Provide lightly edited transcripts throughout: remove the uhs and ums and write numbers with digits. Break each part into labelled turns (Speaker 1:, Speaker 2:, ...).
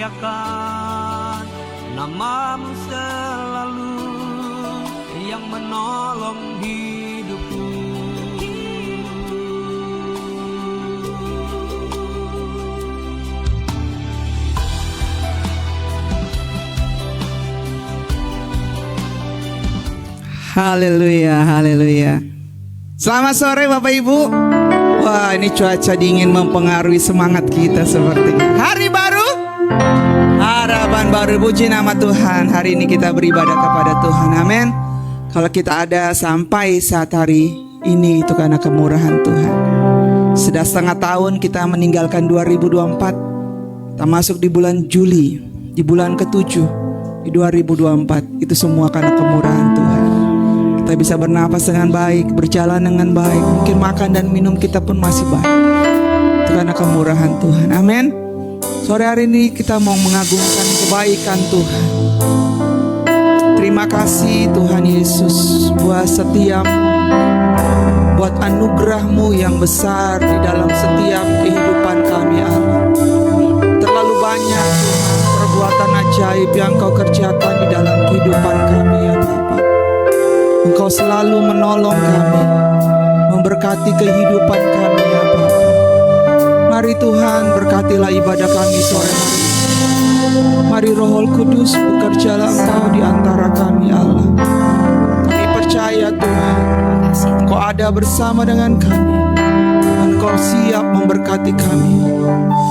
Speaker 1: muliakan nama-Mu selalu yang menolong hidupku.
Speaker 2: Haleluya, haleluya. Selamat sore Bapak Ibu. Wah, ini cuaca dingin mempengaruhi semangat kita sepertinya. Hari baru, harapan baru, puji nama Tuhan. Hari ini kita beribadah kepada Tuhan, amin. Kalau kita ada sampai saat hari ini itu karena kemurahan Tuhan. Sudah setengah tahun kita meninggalkan 2024. Kita masuk di bulan Juli, di bulan ke-7 di 2024. Itu semua karena kemurahan Tuhan. Kita bisa bernapas dengan baik, berjalan dengan baik, mungkin makan dan minum kita pun masih baik. Itu karena kemurahan Tuhan, amin. Sore hari ini kita mau mengagungkan kebaikan Tuhan. Terima kasih Tuhan Yesus buat setiap, buat anugerah-Mu yang besar di dalam setiap kehidupan kami Allah. Terlalu banyak Tuhan, perbuatan ajaib yang Kau kerjakan di dalam kehidupan kami ya Bapa. Engkau selalu menolong kami, memberkati kehidupan kami ya Bapa. Mari Tuhan berkatilah ibadah kami sore hari ini. Mari Roh Kudus bekerjalah Engkau di antara kami Allah. Kami percaya Tuhan, Engkau ada bersama dengan kami. Engkau siap memberkati kami.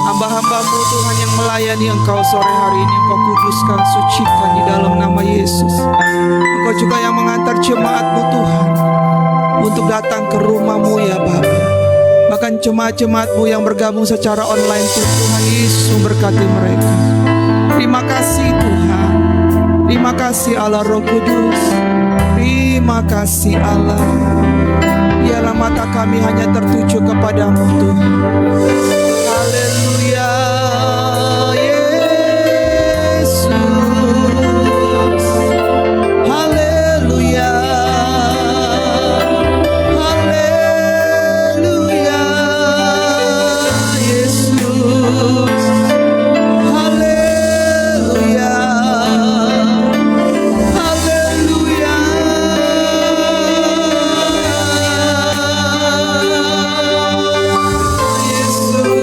Speaker 2: Hamba-hamba-Mu Tuhan yang melayani Engkau sore hari ini, Engkau kuduskan, sucikan di dalam nama Yesus. Engkau juga yang mengantar jemaat-Mu Tuhan untuk datang ke rumah-Mu ya Bapa. Bahkan jemaat-jemaat-Mu yang bergabung secara online Tuhan Yesus memberkati mereka. Terima kasih Tuhan. Terima kasih Allah Roh Kudus. Terima kasih Allah. Biarlah mata kami hanya tertuju kepadamu Tuhan. Haleluya Yesus. Haleluya. Haleluya Yesus. Haleluya. Haleluya Yesus.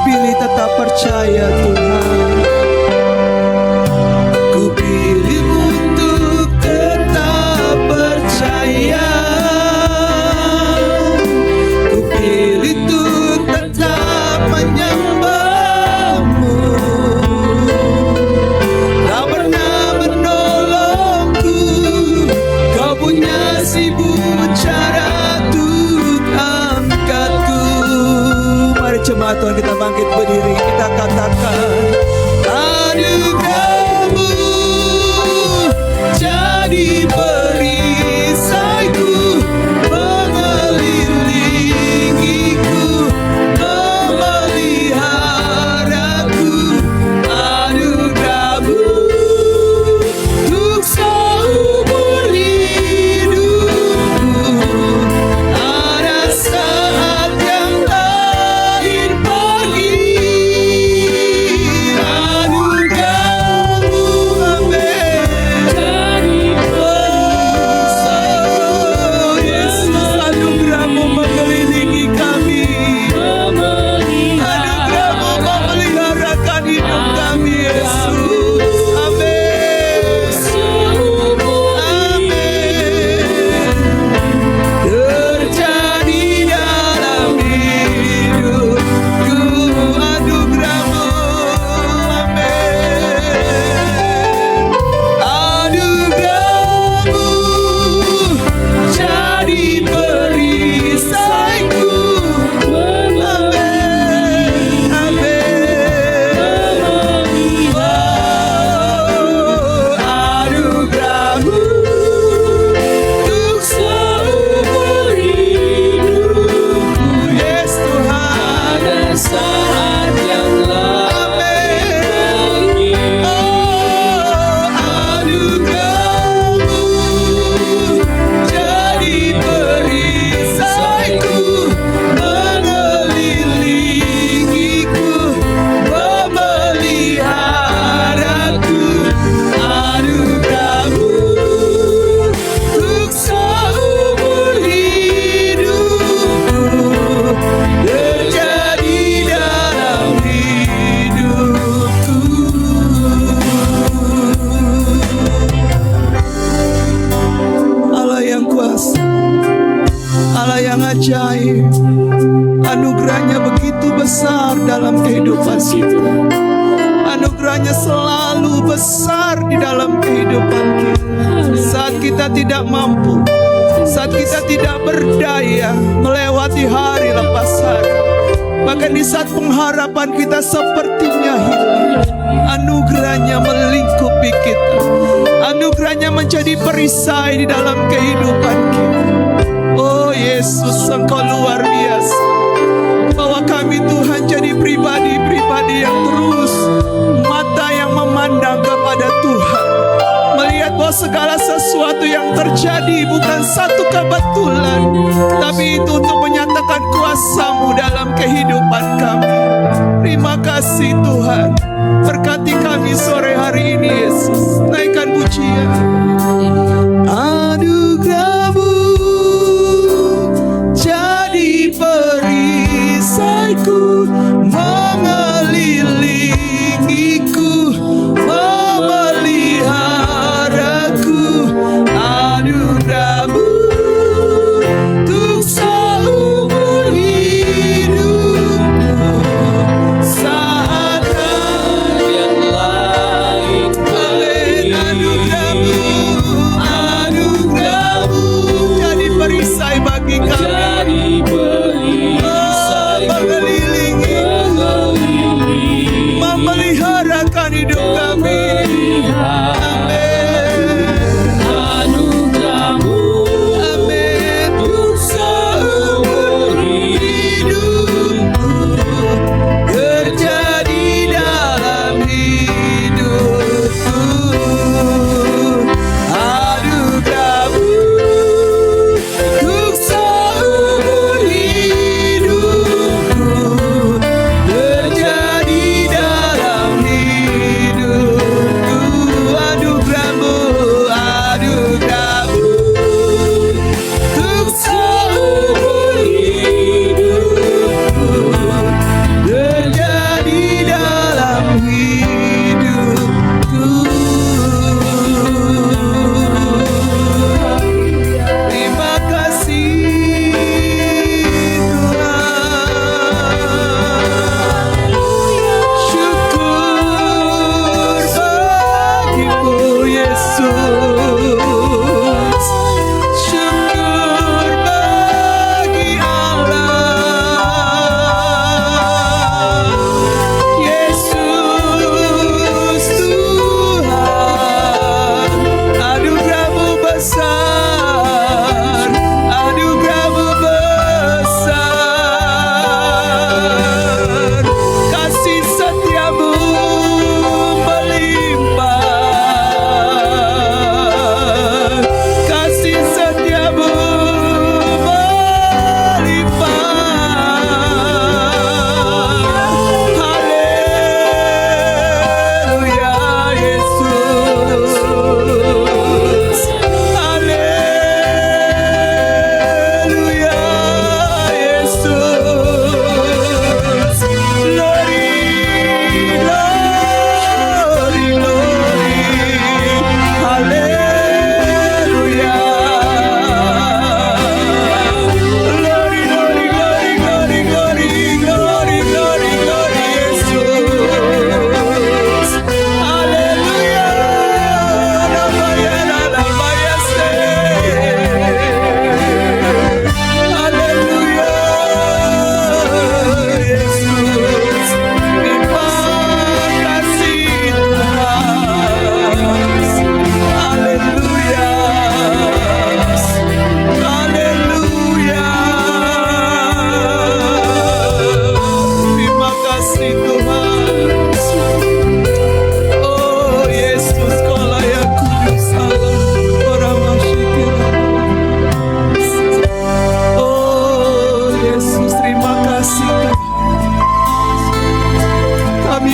Speaker 2: pilih tetap percaya Tuhan. Ku pilih untuk tetap percaya. Ku pilih untuk tetap menyembah-Mu. Kau pernah menolongku, Kau punya seribu cara untuk angkatku. Mari jemaat Tuhan kita bangkit berdiri, kita katakan anugerah-Mu jadi perisaiku, mengelilingiku, memeliharaku. Anugerah-Mu untuk seumur hidupku. Ada saat yang lain pergi. Anugerah-Mu, amin. Oh Yesus, anugerah-Mu mengelilingi kami. Anugerah-Mu memeliharakan hidup kami, Yesus. Amin. Amin. Terjadi dalam hidupku anugerah-Mu, amin. Anugerah-Mu jadi perisaiku, amin, amin. Oh, anugerah-Mu untuk seumur hidupku. Yes Tuhan, ada saat yang lain. Oh, anugerah-Mu jadi perisaiku, mengelilingiku, memeliharaku. Anugerah-Mu untuk seumur hidupku, terjadi dalam hidupku. Allah yang kuasa, Allah yang ajaib, anugerahnya begitu besar dalam kehidupan kita. Anugerahnya selalu besar di dalam kehidupan kita. Saat kita tidak mampu, saat kita tidak berdaya, melewati hari lepas hari, bahkan di saat pengharapan kita sepertinya hilang, anugerahnya melingkupi kita. Anugerahnya menjadi perisai di dalam kehidupan kita. Oh Yesus, Engkau luar biasa. Bawa kami Tuhan jadi pribadi-pribadi yang terus mata yang memandang kepada Tuhan, melihat bahwa segala sesuatu yang terjadi bukan satu kebetulan, tapi itu untuk menyatakan kuasa-Mu dalam kehidupan kami. Terima kasih Tuhan. Berkati kami sore hari ini Yesus. Naikkan pujian. Anugerah-Mu jadi perisaiku, mengelilingiku, memeliharaku. Anugerah-Mu untuk seumur hidupku,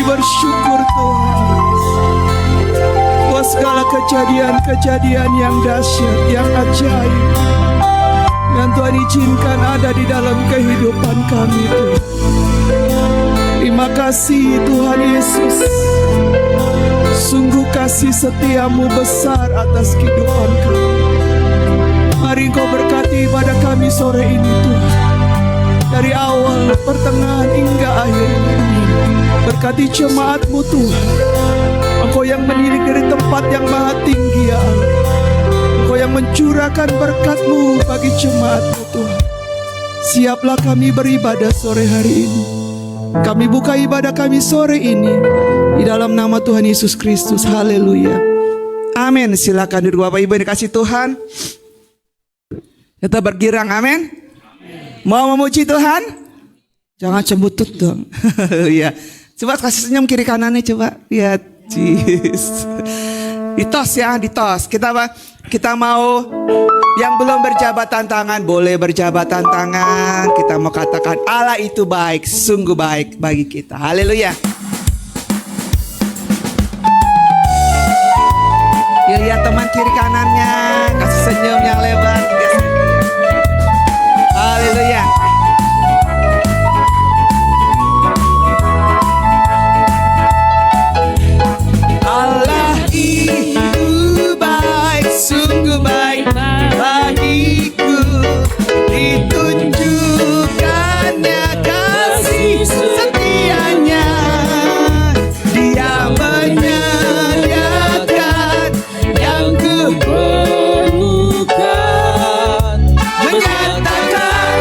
Speaker 2: bersyukur Tuhan buat segala kejadian-kejadian yang dahsyat, yang ajaib yang Tuhan izinkan ada di dalam kehidupan kami Tuhan. Terima kasih Tuhan Yesus. Sungguh kasih setiamu besar atas kehidupan kami. Mari Engkau berkati pada kami sore ini Tuhan, dari awal, pertengahan hingga akhirnya. Berkati jemaat-Mu Tuhan. Engkau yang menilik dari tempat yang maha tinggi ya Allah. Engkau yang mencurahkan berkat-Mu bagi jemaat-Mu Tuhan. Siaplah kami beribadah sore hari ini. Kami buka ibadah kami sore ini di dalam nama Tuhan Yesus Kristus. Haleluya. Amin. Silakan duduk Bapak Ibu yang dikasih Tuhan. Kita bergirang, amin. Mau memuji Tuhan? Jangan cembutut dong. Haleluya. Coba kasih senyum kiri kanannya, coba lihat. Jeez. Ditos ya, ditos. Kita mau yang belum berjabatan tangan boleh berjabatan tangan. Kita mau katakan Allah itu baik, sungguh baik bagi kita. Haleluya. Lihat teman kiri kanannya, kasih senyum yang lebar. Haleluya. Allah itu baik, sungguh baik bagiku. Ditunjukkannya kasih setianya. Dia menyediakan yang kuperlukan, menyatakan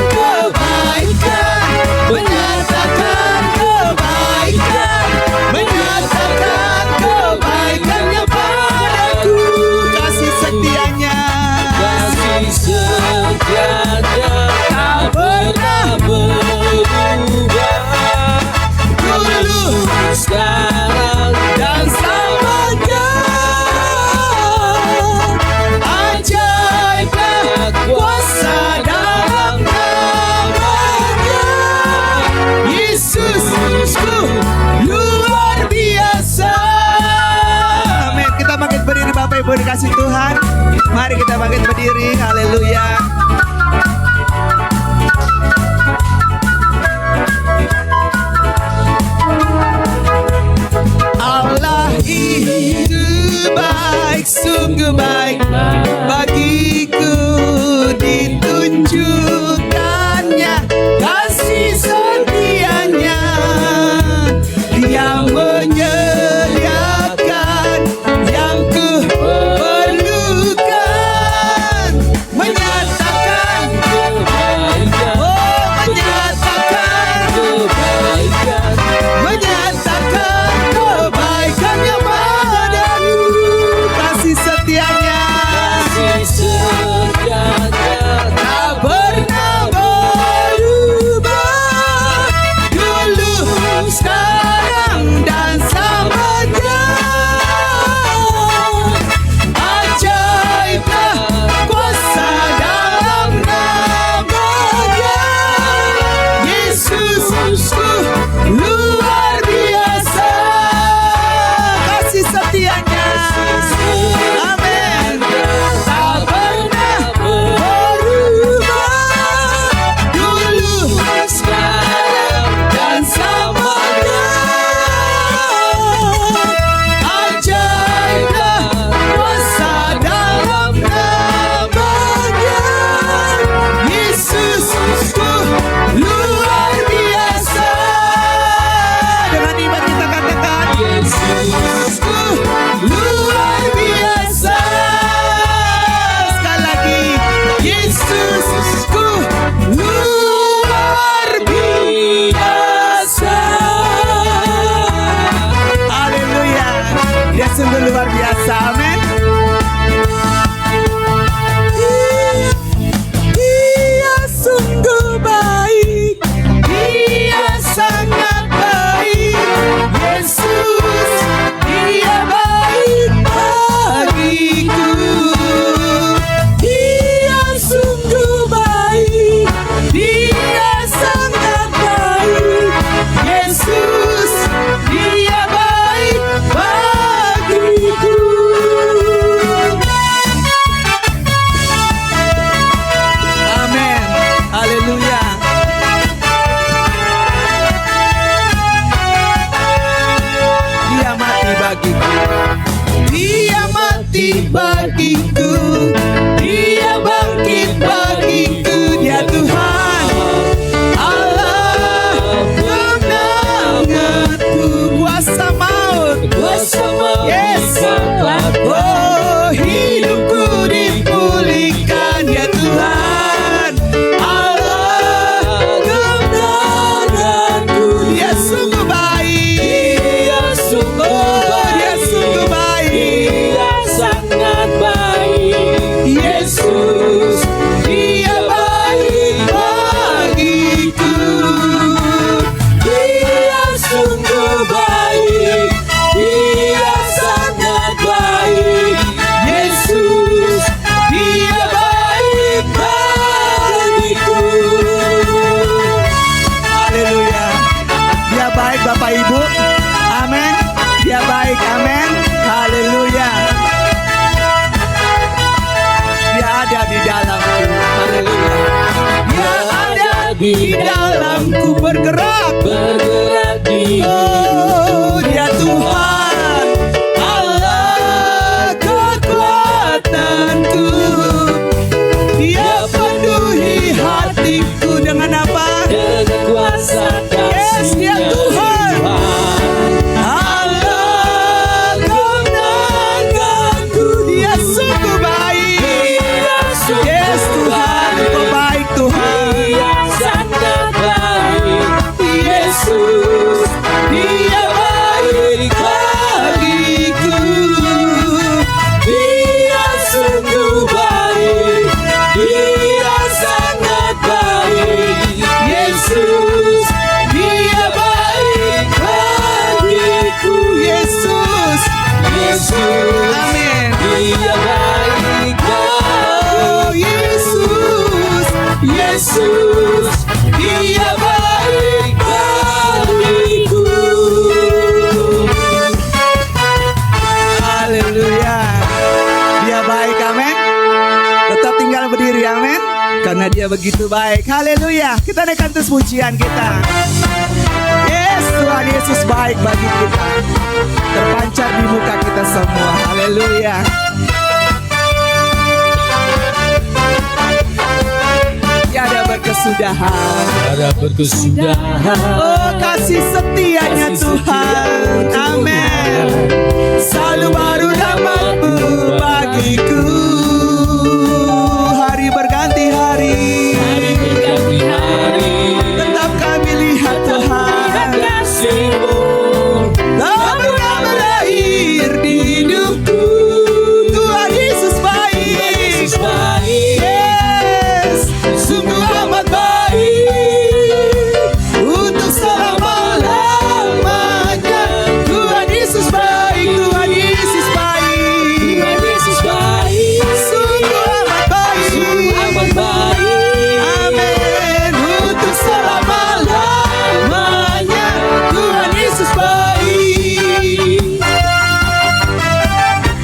Speaker 2: bagiku. Dia mati bagiku, Dia bangkit bagiku. Dia Tuhan Allah kemenanganku. Kuasa maut, yes. Oh, hidupku dipulihkan. Dia Tuhan Allah kemenanganku. Dia sungguh baik, Dia sungguh baik,
Speaker 3: Dia sangat baik.
Speaker 2: Yesus, Dia baik bagiku.
Speaker 3: Dia sungguh baik, Dia sangat baik.
Speaker 2: Yesus, Dia baik bagiku. Haleluya. Dia baik Bapak Ibu. Amin. Dia baik. Amin. Haleluya. Dia ada di dalamku. Haleluya. Dia ada di dalamku, bergerak.
Speaker 3: Di
Speaker 2: Oh, Dia Tuhan Allah kekuatanku. Dia penuhi hatiku dengan apa?
Speaker 3: dengan kuasa
Speaker 2: Yes, Dia
Speaker 3: kasih-Nya
Speaker 2: Tuhan Allah kemenanganku. Dia sungguh baik. Yes Tuhan, Kau baik Tuhan.
Speaker 3: Dia sangat baik.
Speaker 2: Yesus, Dia baik bagiku.
Speaker 3: Dia sungguh baik, Dia sangat baik.
Speaker 2: Yesus, Dia baik bagiku. Yesus,
Speaker 3: Yesus,
Speaker 2: amin.
Speaker 3: Dia baik
Speaker 2: Oh
Speaker 3: bagiku.
Speaker 2: Yesus,
Speaker 3: Yesus, Dia baik bagiku.
Speaker 2: haleluya. Dia baik, amin. Tetap tinggal berdiri, amin. Karena Dia begitu baik. Haleluya. Kita naikkan terus pujian kita. Yes, Tuhan Yesus baik bagi kita. Terpancar di muka kita semua. Haleluya. Tiada berkesudahan.
Speaker 3: Ada berkesudahan.
Speaker 2: Oh, kasih setianya Tuhan. Amin. Selalu baru rahmat-Mu bagiku. Hari berganti hari.
Speaker 3: Hari berganti hari.
Speaker 2: Tetap kami lihat Tuhan.
Speaker 3: Kasih-Mu
Speaker 2: Tak pernah berakhir di hidupku. Tuhan Yesus baik.
Speaker 3: Yesus baik.
Speaker 2: Yes, sungguh amat baik untuk selama-lamanya. Tuhan Yesus baik, Tuhan Yesus baik.
Speaker 3: Tuhan Yesus baik.
Speaker 2: Sungguh amat baik.
Speaker 3: Sungguh amat baik.
Speaker 2: Amin. Untuk selama-lamanya. Tuhan Yesus baik.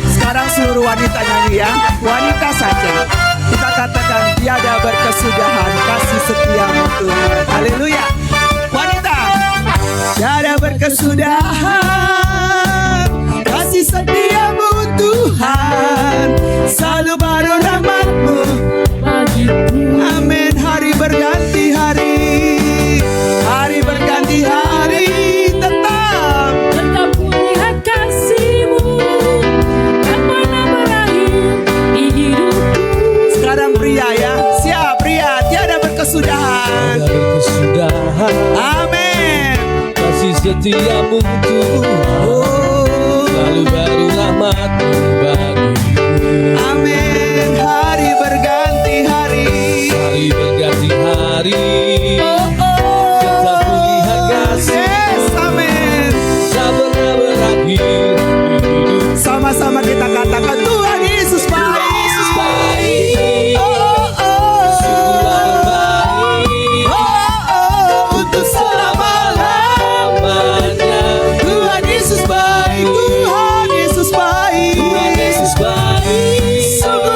Speaker 2: Sekarang seluruh wanita nyanyi ya. Wanita saja. Kita katakan tiada berkesudahan kasih setiamu Tuhan. Haleluya. Wanita. Tiada berkesudahan kasih setiamu Tuhan. Selalu baru rahmat-Mu
Speaker 3: Bagiku.
Speaker 2: amin. Hari berganti hari. Hari berganti hari. Tetap
Speaker 3: Tetap kulihat kasih-Mu tak pernah berakhir di hidupku.
Speaker 2: sekarang pria ya. Siap pria. Tiada berkesudahan.
Speaker 3: Ada berkesudahan.
Speaker 2: Amin.
Speaker 3: Kasih setiamu Tuhan.
Speaker 2: Oh,
Speaker 3: Lalu baru rahmat-Mu bagiku.
Speaker 2: amin. Hari berganti hari.
Speaker 3: Hari berganti hari.
Speaker 2: Oh,
Speaker 3: Tetap kulihat kasih-Mu
Speaker 2: yes, amin.
Speaker 3: tak pernah berakhir di hidup.
Speaker 2: Sama-sama kita katakan Tuhan Yesus baik.
Speaker 3: Yesus baik.
Speaker 2: Oh, oh,
Speaker 3: Sungguh amat baik.
Speaker 2: untuk selama-lamanya. Tuhan Yesus baik, Tuhan Yesus baik.
Speaker 3: Tuhan Yesus baik.
Speaker 2: Sungguh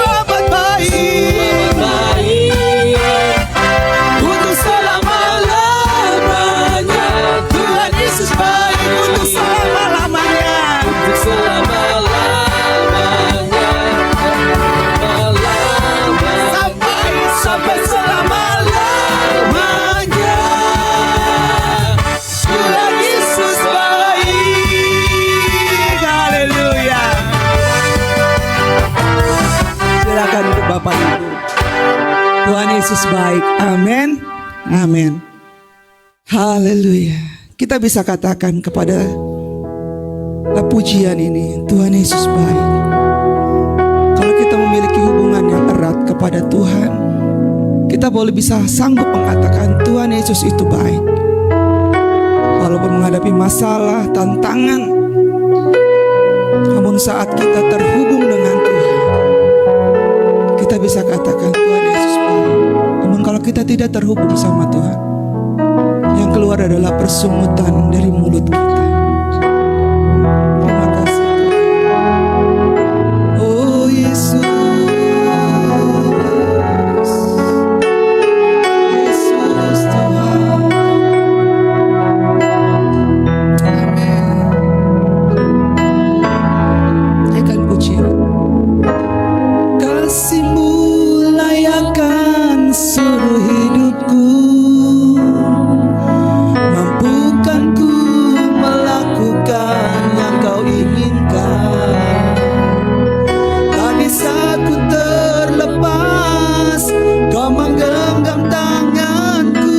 Speaker 2: Yesus baik. Amin. Amin. Haleluya. Kita bisa katakan kepada pujian ini, Tuhan Yesus baik. Kalau kita memiliki hubungan yang erat kepada Tuhan, kita boleh bisa sanggup mengatakan Tuhan Yesus itu baik. Walaupun menghadapi masalah, tantangan, namun saat kita terhubung dengan Tuhan, kita bisa katakan Tuhan Yesus baik. Namun kalau kita tidak terhubung sama Tuhan, yang keluar adalah persungutan dari mulut kita. Terima kasih Tuhan. Oh Yesus, Yesus Tuhan. Amin. Akan pujian. Kasih-Mu layakkan seluruh hidupku, mampukan ku melakukan yang Kau inginkan. Tak bisa ku terlepas, Kau menggenggam tanganku,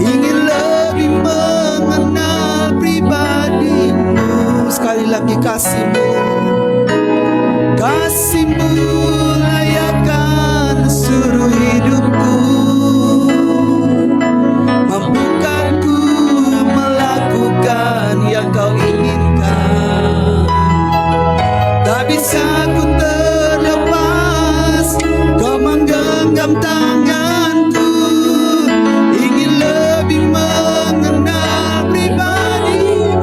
Speaker 2: ingin lebih mengenal pribadi-Mu. Sekali lagi kasih-Mu, kasih-Mu layakkan seluruh hidupku, mampukan ku melakukan yang Kau inginkan. Tak bisa ku terlepas, Kau menggenggam tanganku, ingin lebih mengenal pribadi-Mu.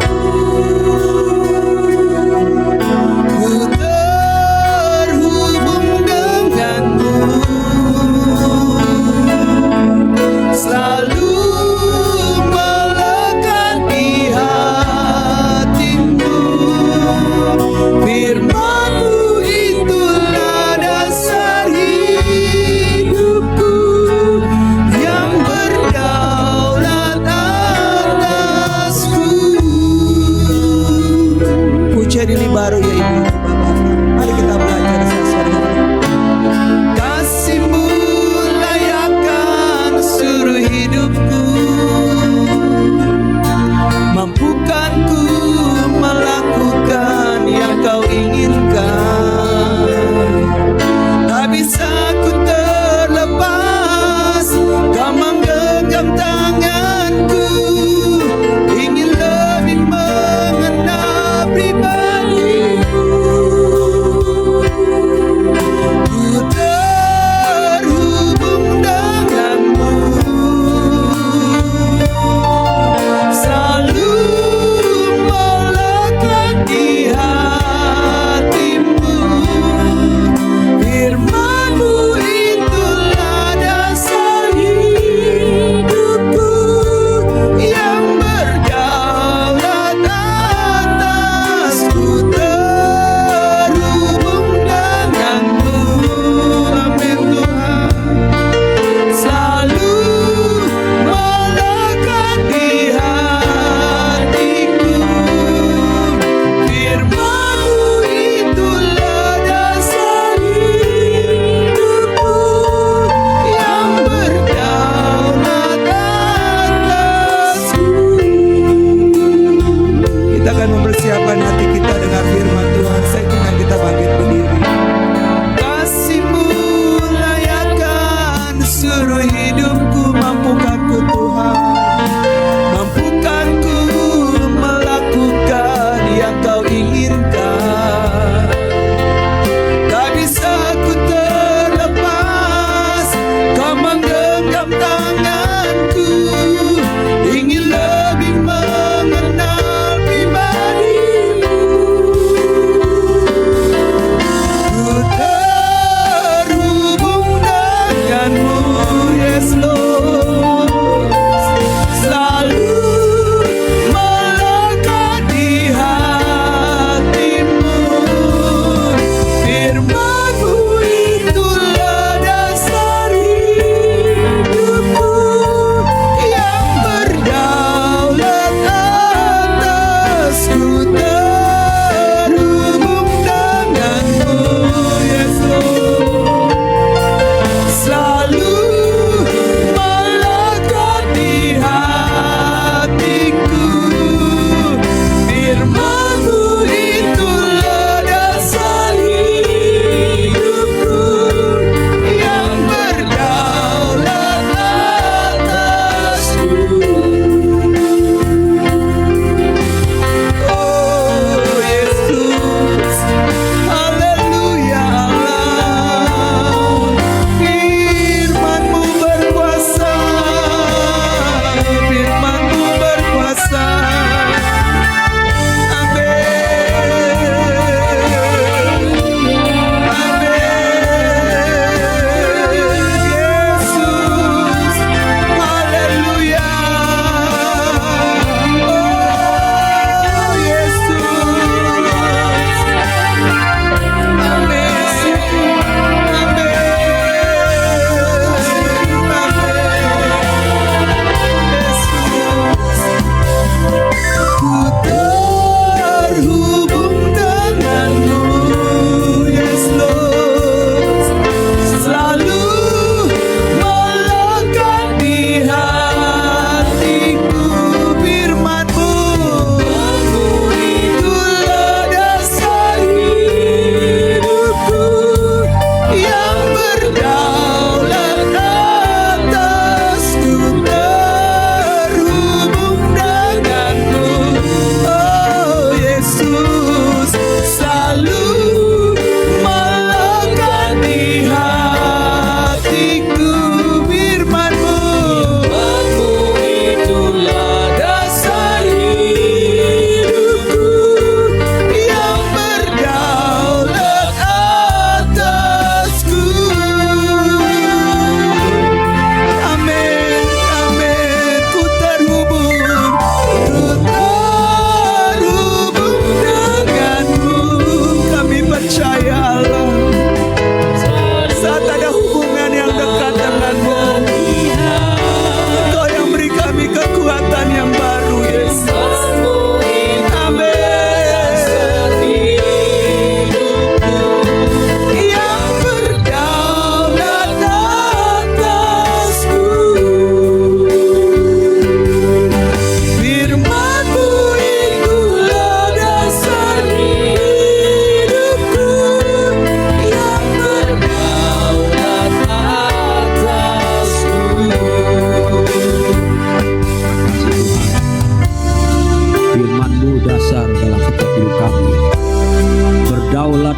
Speaker 2: Ku terhubung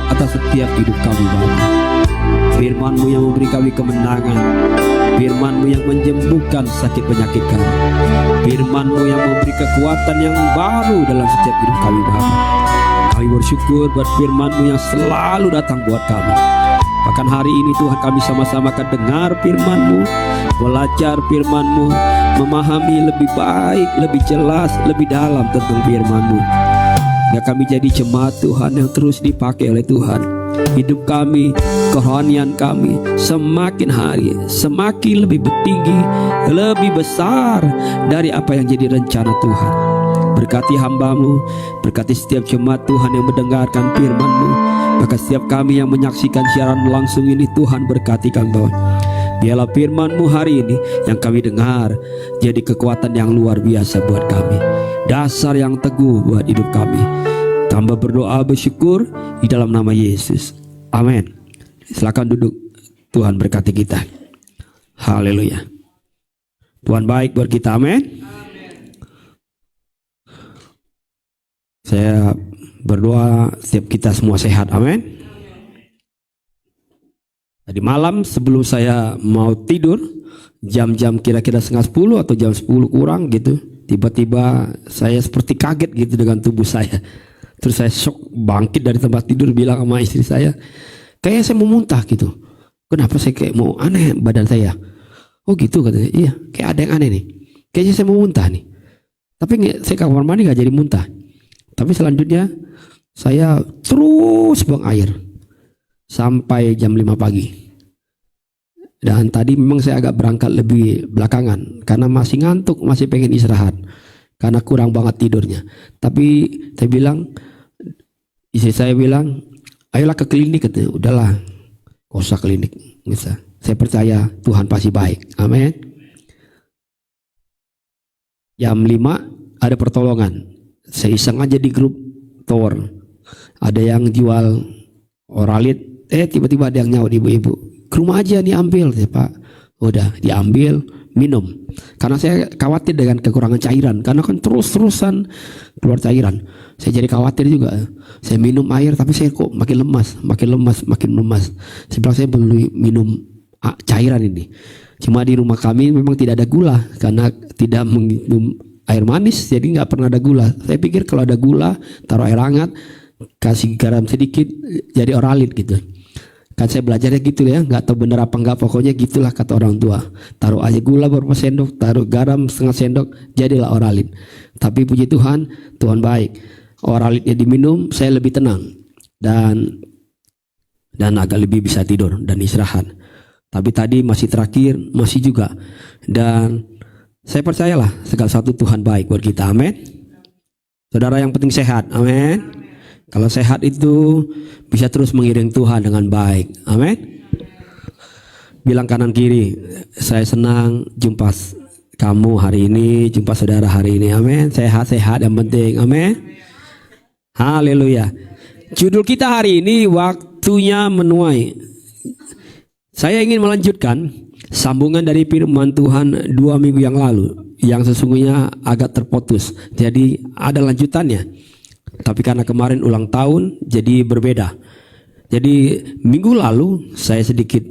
Speaker 4: atas setiap hidup kami Bapa. Firman-Mu yang memberi kami kemenangan, Firman-Mu yang menyembuhkan sakit penyakit kami, Firman-Mu yang memberi kekuatan yang baru dalam setiap hidup kami Bapa. Kami bersyukur buat Firman-Mu yang selalu datang buat kami. Bahkan hari ini Tuhan, kami sama-sama akan dengar Firman-Mu, belajar Firman-Mu, memahami lebih baik, lebih jelas, lebih dalam tentang Firman-Mu. Ya, kami jadi jemaat Tuhan yang terus dipakai oleh Tuhan. Hidup kami, kerohanian kami semakin hari semakin lebih bertinggi, lebih besar dari apa yang jadi rencana Tuhan. Berkati hamba-Mu, berkati setiap jemaat Tuhan yang mendengarkan Firman-Mu, maka setiap kami yang menyaksikan siaran langsung ini, Tuhan berkati kami Tuhan. Biarlah Firman-Mu hari ini yang kami dengar jadi kekuatan yang luar biasa buat kami, dasar yang teguh buat hidup kami. Tambah berdoa bersyukur di dalam nama Yesus. Amin. Silakan duduk. Tuhan berkati kita. Haleluya. Tuhan baik buat kita. Amin. Saya berdoa setiap kita semua sehat. Amin. Tadi malam sebelum saya mau tidur, jam-jam kira-kira 9:30 atau jam 10 kurang gitu, tiba-tiba saya seperti kaget gitu dengan tubuh saya. Terus saya shock, bangkit dari tempat tidur, bilang sama istri saya, kayaknya saya mau muntah gitu. Kenapa saya kayak mau aneh badan saya? Oh gitu katanya. Iya, kayak ada yang aneh nih. Kayaknya saya mau muntah nih. Tapi saya ke kamar mandi gak jadi muntah. Tapi selanjutnya saya terus buang air sampai jam 5 pagi. Dan tadi memang saya agak berangkat lebih belakangan karena masih ngantuk, masih pengen istirahat karena kurang banget tidurnya. Tapi saya bilang, istri saya bilang, ayolah ke klinik katanya. Udahlah, gak usah klinik, bisa. Saya percaya Tuhan pasti baik. Amin. Jam 5 ada pertolongan. Saya iseng aja di grup tower. Ada yang jual Oralit. Tiba-tiba ada yang nyaut, ibu-ibu. Ke rumah aja nih ambil, ya Pak. Udah diambil, minum. Karena saya khawatir dengan kekurangan cairan. Karena kan terus-terusan keluar cairan. Saya jadi khawatir juga. Saya minum air tapi saya kok makin lemas. Saya bilang saya perlu minum cairan ini. Cuma di rumah kami memang tidak ada gula. Karena tidak minum air manis, jadi nggak pernah ada gula. Saya pikir kalau ada gula, taruh air hangat, kasih garam sedikit, jadi Oralit gitu. Kan saya belajarnya gitu ya, nggak tahu bener apa enggak, pokoknya gitulah kata orang tua. Taruh aja gula beberapa sendok, taruh garam setengah sendok, jadilah Oralit. Tapi puji Tuhan, Tuhan baik. Oralitnya diminum, saya lebih tenang dan agak lebih bisa tidur dan istirahat. Tapi tadi masih terakhir, masih juga. Dan saya percayalah segala sesuatu Tuhan baik buat kita. Amin. Saudara, yang penting sehat. Amin. Kalau sehat itu bisa terus mengiring Tuhan dengan baik. Amin. Bilang kanan kiri, saya senang jumpa kamu hari ini, jumpa saudara hari ini. Amin. Sehat-sehat yang penting. Amin. Haleluya. Judul kita hari ini waktunya menuai. Saya ingin melanjutkan sambungan dari firman Tuhan 2 minggu yang lalu yang sesungguhnya agak terputus. Jadi ada lanjutannya. Tapi karena kemarin ulang tahun jadi berbeda. Jadi minggu lalu saya sedikit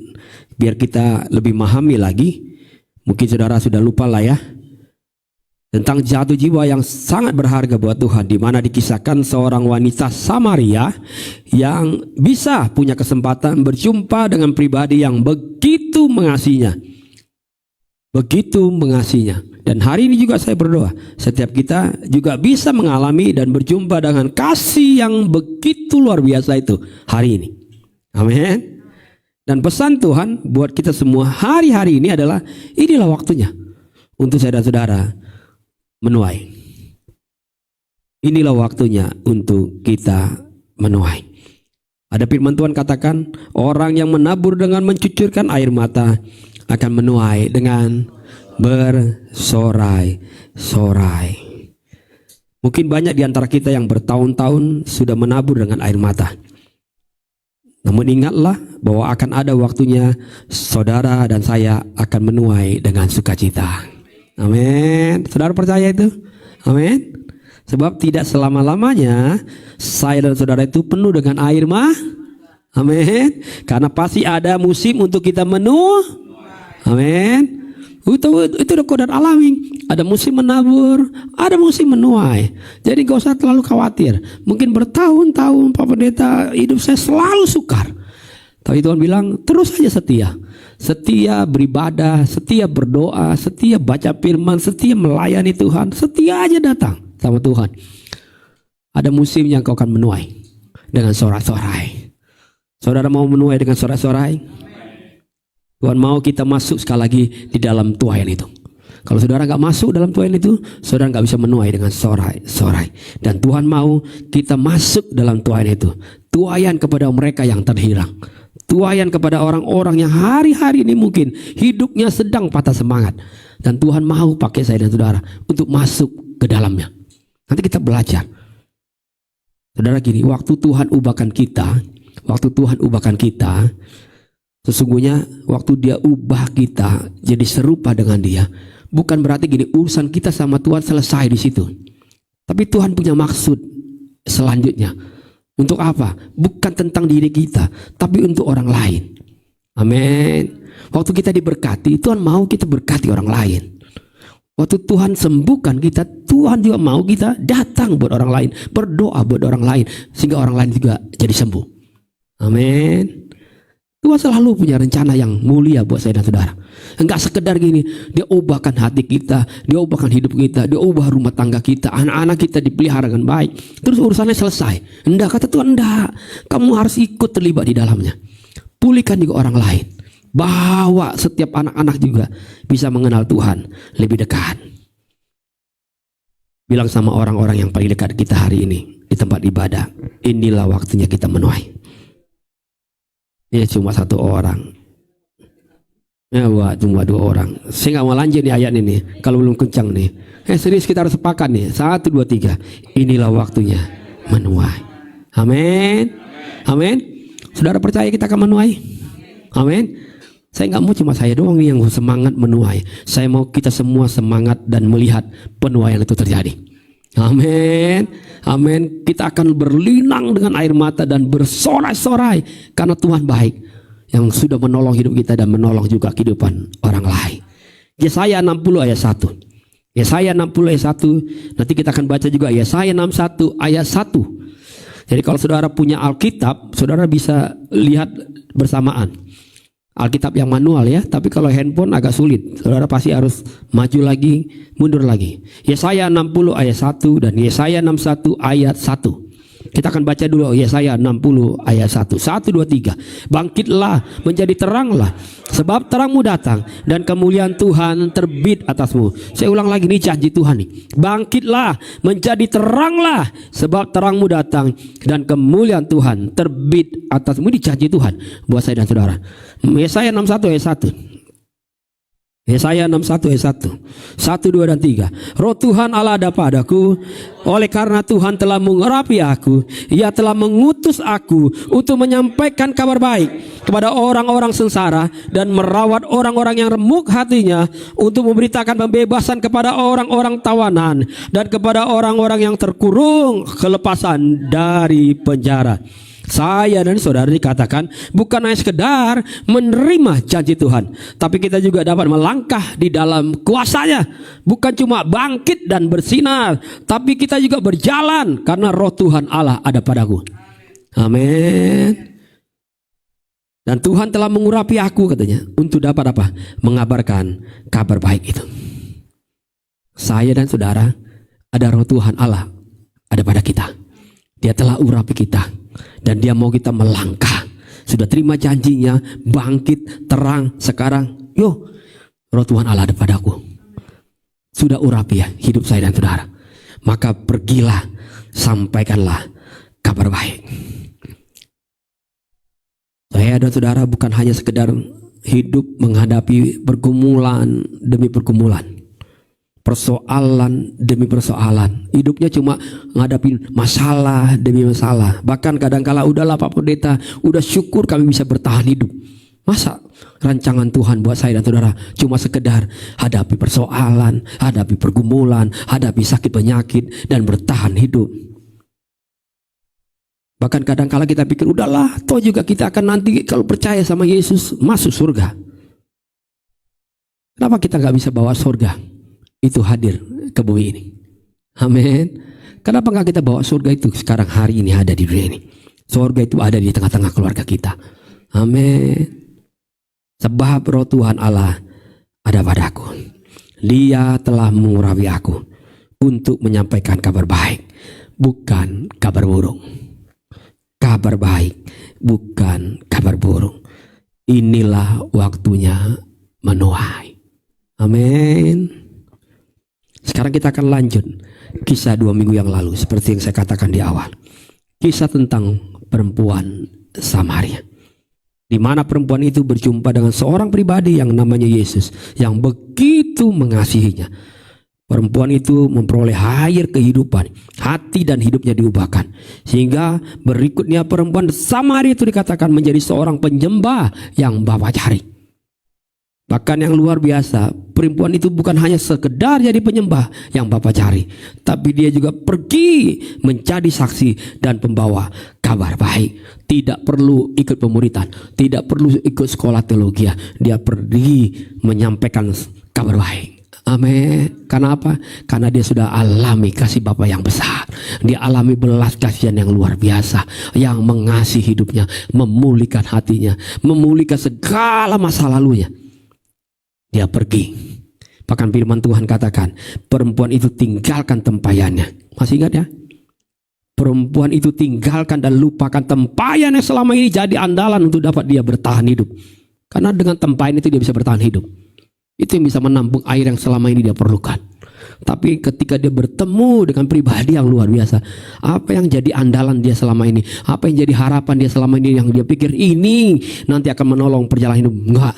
Speaker 4: biar kita lebih memahami lagi. Mungkin saudara sudah lupa lah ya. Tentang jatuh jiwa yang sangat berharga buat Tuhan, di mana dikisahkan seorang wanita Samaria yang bisa punya kesempatan berjumpa dengan pribadi yang begitu mengasihinya. Begitu mengasihinya. Dan hari ini juga saya berdoa, setiap kita juga bisa mengalami dan berjumpa dengan kasih yang begitu luar biasa itu hari ini. Amin. Dan pesan Tuhan buat kita semua hari-hari ini adalah inilah waktunya untuk saudara-saudara menuai. Inilah waktunya untuk kita menuai. Ada firman Tuhan katakan, orang yang menabur dengan mencucurkan air mata akan menuai dengan bersorai-sorai. Mungkin banyak di antara kita yang bertahun-tahun sudah menabur dengan air mata. Namun ingatlah bahwa akan ada waktunya saudara dan saya akan menuai dengan sukacita. Amin. Saudara percaya itu? Amin. Sebab tidak selama-lamanya saya dan saudara itu penuh dengan air Amin. Karena pasti ada musim untuk kita amin. Itu udah kodrat alami. Ada musim menabur, ada musim menuai. Jadi gak usah terlalu khawatir. Mungkin bertahun-tahun Pak Pendeta hidup saya selalu sukar. Tapi Tuhan bilang terus saja setia. Setia beribadah, setia berdoa, setia baca firman, setia melayani Tuhan. Setia aja datang sama Tuhan. Ada musim yang kau akan menuai dengan sorak-sorai. Saudara mau menuai dengan sorak-sorai? Tuhan mau kita masuk sekali lagi di dalam tuaian itu. Kalau saudara nggak masuk dalam tuaian itu, saudara nggak bisa menuai dengan sorai. Dan Tuhan mau kita masuk dalam tuaian itu. Tuaian kepada mereka yang terhilang. Tuaian kepada orang-orang yang hari-hari ini mungkin hidupnya sedang patah semangat. Dan Tuhan mau pakai saya dan saudara untuk masuk ke dalamnya. Nanti kita belajar. Saudara gini, waktu Tuhan ubahkan kita, sesungguhnya waktu dia ubah kita jadi serupa dengan dia, bukan berarti gini urusan kita sama Tuhan selesai di situ. Tapi Tuhan punya maksud selanjutnya. Untuk apa? Bukan tentang diri kita, tapi untuk orang lain. Amin. Waktu kita diberkati, Tuhan mau kita berkati orang lain. Waktu Tuhan sembuhkan kita, Tuhan juga mau kita datang buat orang lain, berdoa buat orang lain, sehingga orang lain juga jadi sembuh. Amin. Tuhan selalu punya rencana yang mulia buat saya dan saudara. Enggak sekedar gini, dia ubahkan hati kita, dia ubahkan hidup kita, dia ubah rumah tangga kita, anak-anak kita dipelihara dengan baik, terus urusannya selesai. Enggak, kata Tuhan, enggak. Kamu harus ikut terlibat di dalamnya. Pulihkan juga orang lain. Bawa setiap anak-anak juga bisa mengenal Tuhan lebih dekat. Bilang sama orang-orang yang paling dekat kita hari ini di tempat ibadah, inilah waktunya kita menuai. Ya cuma satu orang. Ya cuma dua orang. Saya nggak mau lanjut nih ayat ini kalau belum kencang nih. Serius kita harus sepakat nih. 1, 2, 3. Inilah waktunya menuai. Amin. Amin. Saudara percaya kita akan menuai? Amin. Saya nggak mau cuma saya doang nih yang semangat menuai. Saya mau kita semua semangat dan melihat penuaian itu terjadi. Amin. Amin. Kita akan berlinang dengan air mata dan bersorai-sorai karena Tuhan baik yang sudah menolong hidup kita dan menolong juga kehidupan orang lain. Yesaya 60 ayat 1. Yesaya 60 ayat 1. Nanti kita akan baca juga Yesaya 61 ayat 1. Jadi kalau saudara punya Alkitab, saudara bisa lihat bersamaan. Alkitab yang manual ya, tapi kalau handphone agak sulit. Saudara pasti harus maju lagi, mundur lagi. Yesaya 60 ayat 1 dan Yesaya 61 ayat 1. Kita akan baca dulu Yesaya 60 ayat 1. 1, 2, 3. Bangkitlah, menjadi teranglah, sebab terangmu datang dan kemuliaan Tuhan terbit atasmu. Saya ulang lagi, ini janji Tuhan nih. Bangkitlah, menjadi teranglah, sebab terangmu datang dan kemuliaan Tuhan terbit atasmu. Ini janji Tuhan buat saya dan saudara. Yesaya 61 ayat 1. Yesaya 61 ayat 1. 1, 2 dan 3. Roh Tuhan Allah ada padaku, oleh karena Tuhan telah mengurapi aku. Ia telah mengutus aku untuk menyampaikan kabar baik kepada orang-orang sengsara dan merawat orang-orang yang remuk hatinya, untuk memberitakan pembebasan kepada orang-orang tawanan dan kepada orang-orang yang terkurung kelepasan dari penjara. Saya dan saudara dikatakan bukan hanya sekedar menerima janji Tuhan, tapi kita juga dapat melangkah di dalam kuasanya. Bukan cuma bangkit dan bersinar, tapi kita juga berjalan karena roh Tuhan Allah ada padaku. Amin. Dan Tuhan telah mengurapi aku, katanya, untuk dapat apa? Mengabarkan kabar baik itu. Saya dan saudara, ada roh Tuhan Allah ada pada kita. Dia telah urapi kita. Dan dia mau kita melangkah. Sudah terima janjinya, bangkit, terang sekarang. Yo, roh Tuhan Allah ada padaku. Sudah urapi ya hidup saya dan saudara. Maka pergilah, sampaikanlah kabar baik. Saya dan saudara bukan hanya sekedar hidup menghadapi pergumulan demi pergumulan, persoalan demi persoalan. Hidupnya cuma menghadapi masalah demi masalah. Bahkan kadangkala udahlah Pak Pendeta, udah syukur kami bisa bertahan hidup. Masa rancangan Tuhan buat saya dan saudara cuma sekedar hadapi persoalan, hadapi pergumulan, hadapi sakit penyakit dan bertahan hidup? Bahkan kadang-kala kita pikir, udahlah, toh juga kita akan nanti kalau percaya sama Yesus masuk surga. Kenapa kita nggak bisa bawa surga itu hadir ke bumi ini? Amin. Kenapa nggak kita bawa surga itu sekarang hari ini ada di dunia ini? Surga itu ada di tengah-tengah keluarga kita. Amin. Sebab roh Tuhan Allah ada padaku. Dia telah mengurapi aku untuk menyampaikan kabar baik, bukan kabar buruk. Kabar baik, bukan kabar buruk. Inilah waktunya menuai. Amin. Sekarang kita akan lanjut kisah 2 minggu yang lalu, seperti yang saya katakan di awal. Kisah tentang perempuan Samaria, di mana perempuan itu berjumpa dengan seorang pribadi yang namanya Yesus, yang begitu mengasihinya. Perempuan itu memperoleh air kehidupan, hati dan hidupnya diubahkan. Sehingga berikutnya perempuan Samaria itu dikatakan menjadi seorang penyembah yang Bapa cari. Bahkan yang luar biasa, perempuan itu bukan hanya sekedar jadi penyembah yang Bapa cari, tapi dia juga pergi menjadi saksi dan pembawa kabar baik. Tidak perlu ikut pemuritan, tidak perlu ikut sekolah teologi. Dia pergi menyampaikan kabar baik. Amin. Karena apa? Karena dia sudah alami kasih Bapa yang besar. Dia alami belas kasihan yang luar biasa, yang mengasihi hidupnya, memulihkan hatinya, memulihkan segala masa lalunya. Dia pergi. Bahkan firman Tuhan katakan, perempuan itu tinggalkan tempayannya. Masih ingat ya? Perempuan itu tinggalkan dan lupakan tempayan yang selama ini jadi andalan untuk dapat dia bertahan hidup. Karena dengan tempayan itu dia bisa bertahan hidup. Itu yang bisa menampung air yang selama ini dia perlukan. Tapi ketika dia bertemu dengan pribadi yang luar biasa, apa yang jadi andalan dia selama ini, apa yang jadi harapan dia selama ini, yang dia pikir ini nanti akan menolong perjalanan hidup, enggak.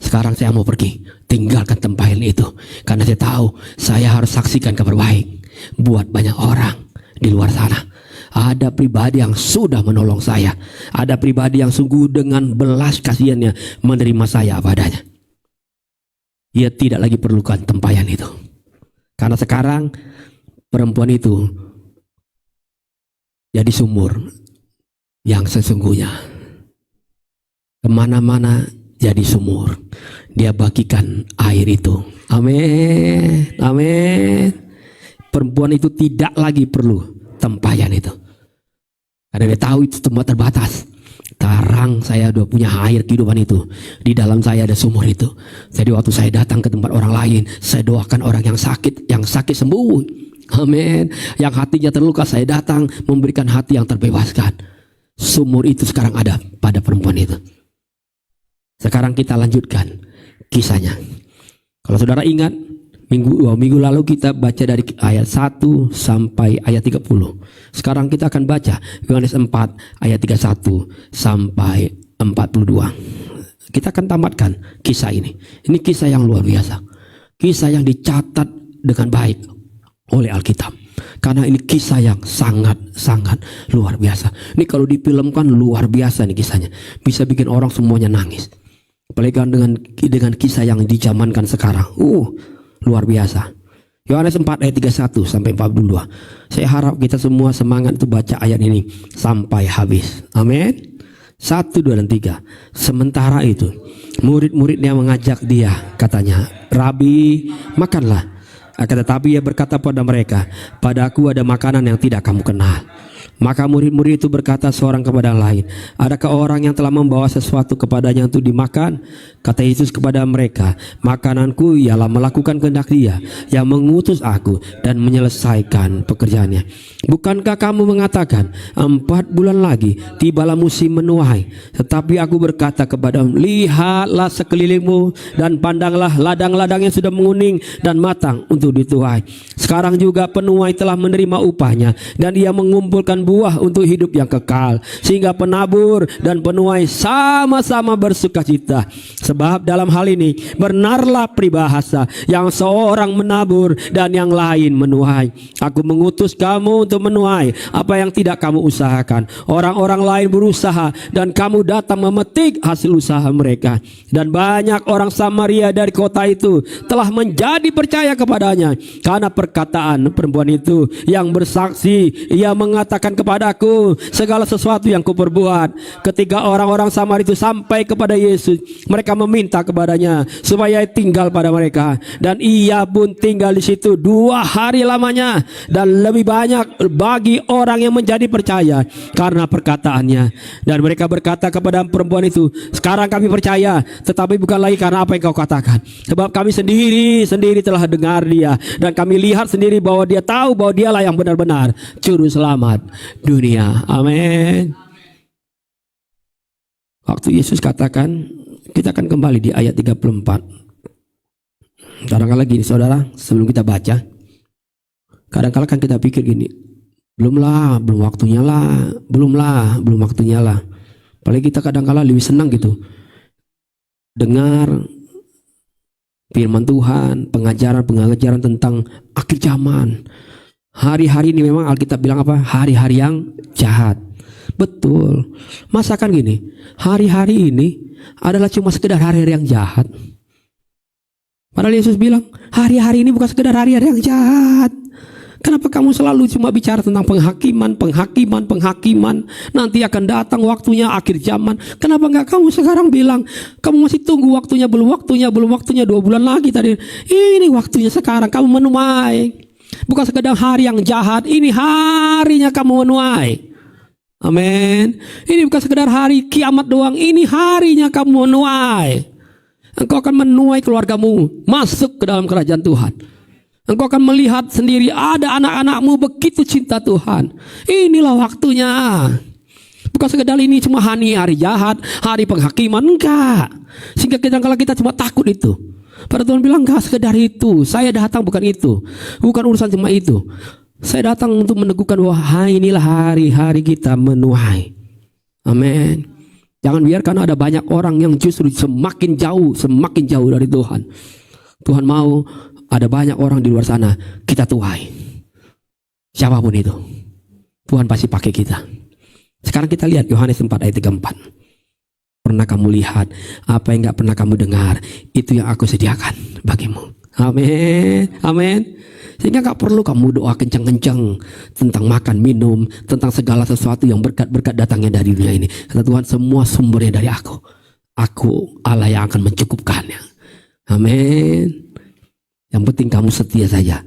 Speaker 4: Sekarang saya mau pergi, tinggalkan tempayan itu, karena saya tahu saya harus saksikan kabar baik buat banyak orang di luar sana. Ada pribadi yang sudah menolong saya, ada pribadi yang sungguh dengan belas kasihannya menerima saya apa adanya. Ia tidak lagi perlukan tempayan itu. Karena sekarang perempuan itu jadi sumur yang sesungguhnya. Kemana-mana jadi sumur. Dia bagikan air itu. Amin. Amin. Perempuan itu tidak lagi perlu tempayan itu. Karena dia tahu itu tempat terbatas. Sekarang saya sudah punya air kehidupan itu. Di dalam saya ada sumur itu. Jadi waktu saya datang ke tempat orang lain, saya doakan orang yang sakit sembuh. Amin. Yang hatinya terluka, saya datang memberikan hati yang terbebaskan. Sumur itu sekarang ada pada perempuan itu. Sekarang kita lanjutkan kisahnya. Kalau saudara ingat, minggu lalu kita baca dari ayat 1 sampai ayat 30. Sekarang kita akan baca Yohanes 4 ayat 31 sampai 42. Kita akan tamatkan kisah ini. Ini kisah yang luar biasa. Kisah yang dicatat dengan baik oleh Alkitab. Karena ini kisah yang sangat-sangat luar biasa. Ini kalau difilmkan luar biasa nih kisahnya. Bisa bikin orang semuanya nangis. Apalagi dengan kisah yang dizamankan sekarang. Luar biasa. Yohanes 4 ayat 31 sampai 42. Saya harap kita semua semangat untuk baca ayat ini sampai habis. Amin. 1, 2, dan 3. Sementara itu murid-muridnya mengajak dia, katanya, Rabi, makanlah. Akan tetapi ia berkata pada mereka, padaku ada makanan yang tidak kamu kenal. Maka murid-murid itu berkata seorang kepada yang lain, adakah orang yang telah membawa sesuatu kepadanya untuk dimakan? Kata Yesus kepada mereka, makananku ialah melakukan kehendak Dia yang mengutus aku dan menyelesaikan pekerjaannya. Bukankah kamu mengatakan 4 bulan lagi tibalah musim menuai? Tetapi aku berkata kepadamu, lihatlah sekelilingmu dan pandanglah ladang-ladang yang sudah menguning dan matang untuk dituai. Sekarang juga penuai telah menerima upahnya, dan ia mengumpulkan buah untuk hidup yang kekal, sehingga penabur dan penuai sama-sama bersukacita. Sebab dalam hal ini benarlah peribahasa, yang seorang menabur dan yang lain menuai. Aku mengutus kamu untuk menuai apa yang tidak kamu usahakan. Orang-orang lain berusaha dan kamu datang memetik hasil usaha mereka. Dan banyak orang Samaria dari kota itu telah menjadi percaya kepadanya karena perkataan perempuan itu yang bersaksi. Ia mengatakan sampaikan kepadaku segala sesuatu yang kuperbuat. Ketika orang-orang Samaria itu sampai kepada Yesus, mereka meminta kepadanya supaya tinggal pada mereka, dan ia pun tinggal di situ 2 hari lamanya, dan lebih banyak bagi orang yang menjadi percaya karena perkataannya. Dan mereka berkata kepada perempuan itu, sekarang kami percaya, tetapi bukan lagi karena apa yang kau katakan, sebab kami sendiri telah dengar dia, dan kami lihat sendiri bahwa dia tahu bahwa dialah yang benar-benar juru selamat dunia. Amin. Waktu Yesus katakan, kita akan kembali di ayat 34. Kadang-kadang gini saudara, sebelum kita baca, kadang-kadang kan kita pikir gini, belum waktunya lah. Apalagi kita kadang-kadang lebih senang gitu dengar firman Tuhan, pengajaran tentang akhir zaman. Hari-hari ini memang Alkitab bilang apa? Hari-hari yang jahat. Betul. Masa kan gini, hari-hari ini adalah cuma sekedar hari-hari yang jahat. Padahal Yesus bilang, hari-hari ini bukan sekedar hari-hari yang jahat. Kenapa kamu selalu cuma bicara tentang penghakiman? Nanti akan datang waktunya akhir zaman. Kenapa enggak kamu sekarang bilang, kamu masih tunggu waktunya, belum waktunya 2 bulan lagi tadi. Ini waktunya sekarang kamu menuai. Bukan sekedar hari yang jahat, ini harinya kamu menuai. Amin. Ini bukan sekedar hari kiamat doang, ini harinya kamu menuai. Engkau akan menuai keluargamu masuk ke dalam kerajaan Tuhan. Engkau akan melihat sendiri ada anak-anakmu begitu cinta Tuhan. Inilah waktunya. Bukan sekedar ini cuma hari jahat, hari penghakiman, enggak. Sehingga kadang-kadang kita cuma takut itu. Pada Tuhan bilang enggak sekedar itu. Saya datang bukan itu. Bukan urusan cuma itu. Saya datang untuk meneguhkan bahwa inilah hari-hari kita menuai. Amin. Jangan biarkan ada banyak orang yang justru semakin jauh dari Tuhan. Tuhan mau ada banyak orang di luar sana kita tuai. Siapapun itu, Tuhan pasti pakai kita. Sekarang kita lihat Yohanes 4 ayat 34. Pernah kamu lihat apa yang gak pernah kamu dengar, itu yang aku sediakan bagimu. Amin. Amin. Sehingga gak perlu kamu doa kencang-kencang tentang makan, minum, tentang segala sesuatu yang berkat-berkat datangnya dari dunia ini. Kata Tuhan, semua sumbernya dari aku. Aku Allah yang akan mencukupkannya. Amin. Yang penting kamu setia saja.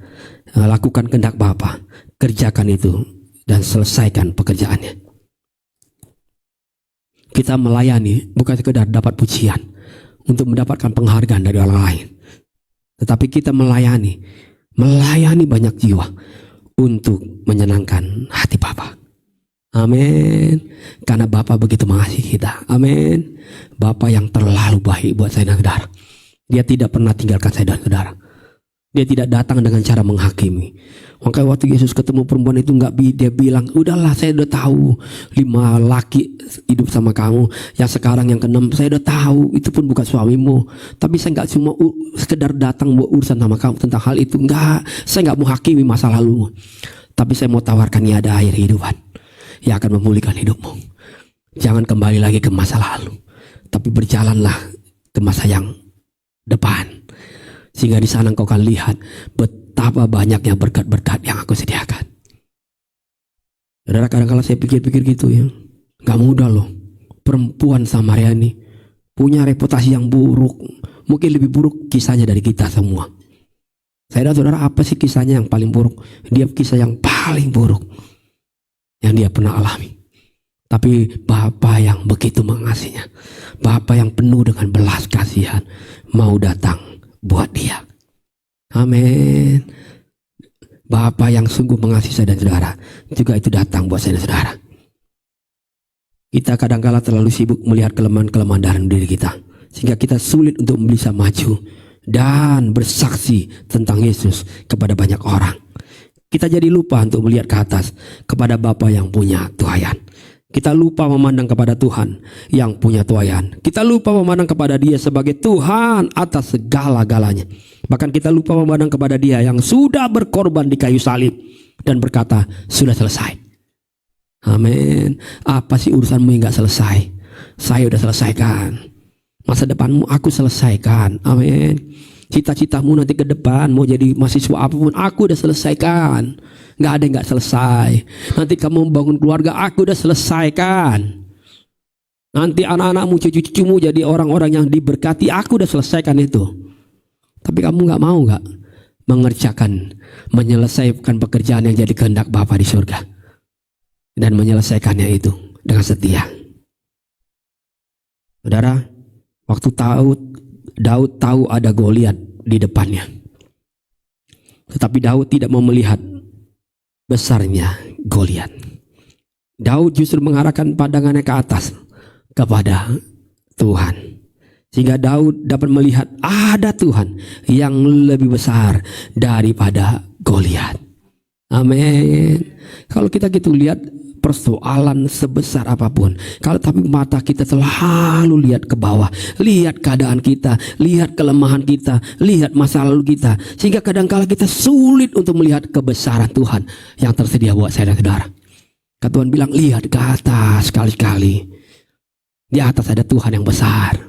Speaker 4: Lakukan kehendak Bapa. Kerjakan itu dan selesaikan pekerjaannya. Kita melayani bukan sekedar dapat pujian untuk mendapatkan penghargaan dari orang lain. Tetapi kita melayani banyak jiwa untuk menyenangkan hati Bapa. Amin. Karena Bapa begitu mengasihi kita. Amin. Bapa yang terlalu baik buat saya dan saudara. Dia tidak pernah tinggalkan saya dan saudara. Dia tidak datang dengan cara menghakimi. Makanya waktu Yesus ketemu perempuan itu dia bilang, udahlah saya udah tahu 5 laki hidup sama kamu, yang sekarang yang ke-6 saya udah tahu itu pun bukan suamimu. Tapi saya nggak cuma sekedar datang buat urusan sama kamu tentang hal itu. Enggak, saya nggak mau hakimi masa lalu. Tapi saya mau tawarkan ini ada air kehidupan yang akan memulihkan hidupmu. Jangan kembali lagi ke masa lalu, tapi berjalanlah ke masa yang depan. Sehingga di sana engkau akan lihat betapa banyaknya berkat-berkat yang aku sediakan. Saudara, kadang-kadang saya pikir-pikir gitu ya. Gak mudah loh. Perempuan Samaria ini punya reputasi yang buruk. Mungkin lebih buruk kisahnya dari kita semua. Saya dan saudara, apa sih kisahnya yang paling buruk? Dia kisah yang paling buruk yang dia pernah alami. Tapi Bapa yang begitu mengasihinya, Bapa yang penuh dengan belas kasihan, mau datang buat dia. Amin. Bapa yang sungguh mengasihi saya dan saudara juga itu datang buat saya dan saudara. Kita kadang-kala terlalu sibuk melihat kelemahan-kelemahan dalam diri kita, sehingga kita sulit untuk bisa maju dan bersaksi tentang Yesus kepada banyak orang. Kita jadi lupa untuk melihat ke atas kepada Bapa yang punya tuaian. Kita lupa memandang kepada Tuhan yang punya tuaian. Kita lupa memandang kepada Dia sebagai Tuhan atas segala-galanya. Bahkan kita lupa memandang kepada Dia yang sudah berkorban di kayu salib dan berkata, sudah selesai. Amin. Apa sih urusanmu yang gak selesai? Saya udah selesaikan. Masa depanmu aku selesaikan. Amin. Cita-citamu nanti ke depan mau jadi mahasiswa apapun, aku udah selesaikan. Nggak ada yang nggak selesai. Nanti kamu membangun keluarga, aku udah selesaikan. Nanti anak-anakmu, cucu-cucumu jadi orang-orang yang diberkati, aku udah selesaikan itu. Tapi kamu nggak mau nggak mengerjakan, menyelesaikan pekerjaan yang jadi kehendak Bapa di surga dan menyelesaikannya itu dengan setia. Saudara, waktu Daud tahu ada Goliat di depannya, tetapi Daud tidak mau melihat besarnya Goliat. Daud justru mengarahkan pandangannya ke atas, kepada Tuhan, sehingga Daud dapat melihat ada Tuhan yang lebih besar daripada Goliat. Amin. Kalau kita gitu lihat persoalan sebesar apapun, kalau tapi mata kita selalu lihat ke bawah, lihat keadaan kita, lihat kelemahan kita, lihat masa lalu kita, sehingga kadang-kala kita sulit untuk melihat kebesaran Tuhan yang tersedia buat saya dan saudara. Kata Tuhan bilang, lihat ke atas sekali-sekali. Di atas ada Tuhan yang besar,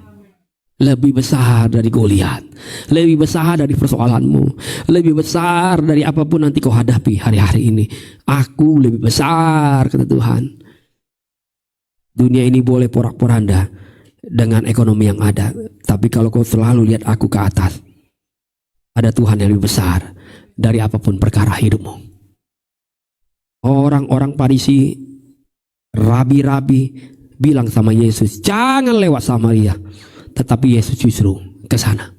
Speaker 4: lebih besar dari Goliat, lebih besar dari persoalanmu, lebih besar dari apapun nanti kau hadapi hari-hari ini. Aku lebih besar, kata Tuhan. Dunia ini boleh porak-poranda dengan ekonomi yang ada, tapi kalau kau selalu lihat aku ke atas, ada Tuhan yang lebih besar dari apapun perkara hidupmu. Orang-orang Farisi, rabi-rabi bilang sama Yesus, jangan lewat Samaria. Tetapi Yesus justru ke sana.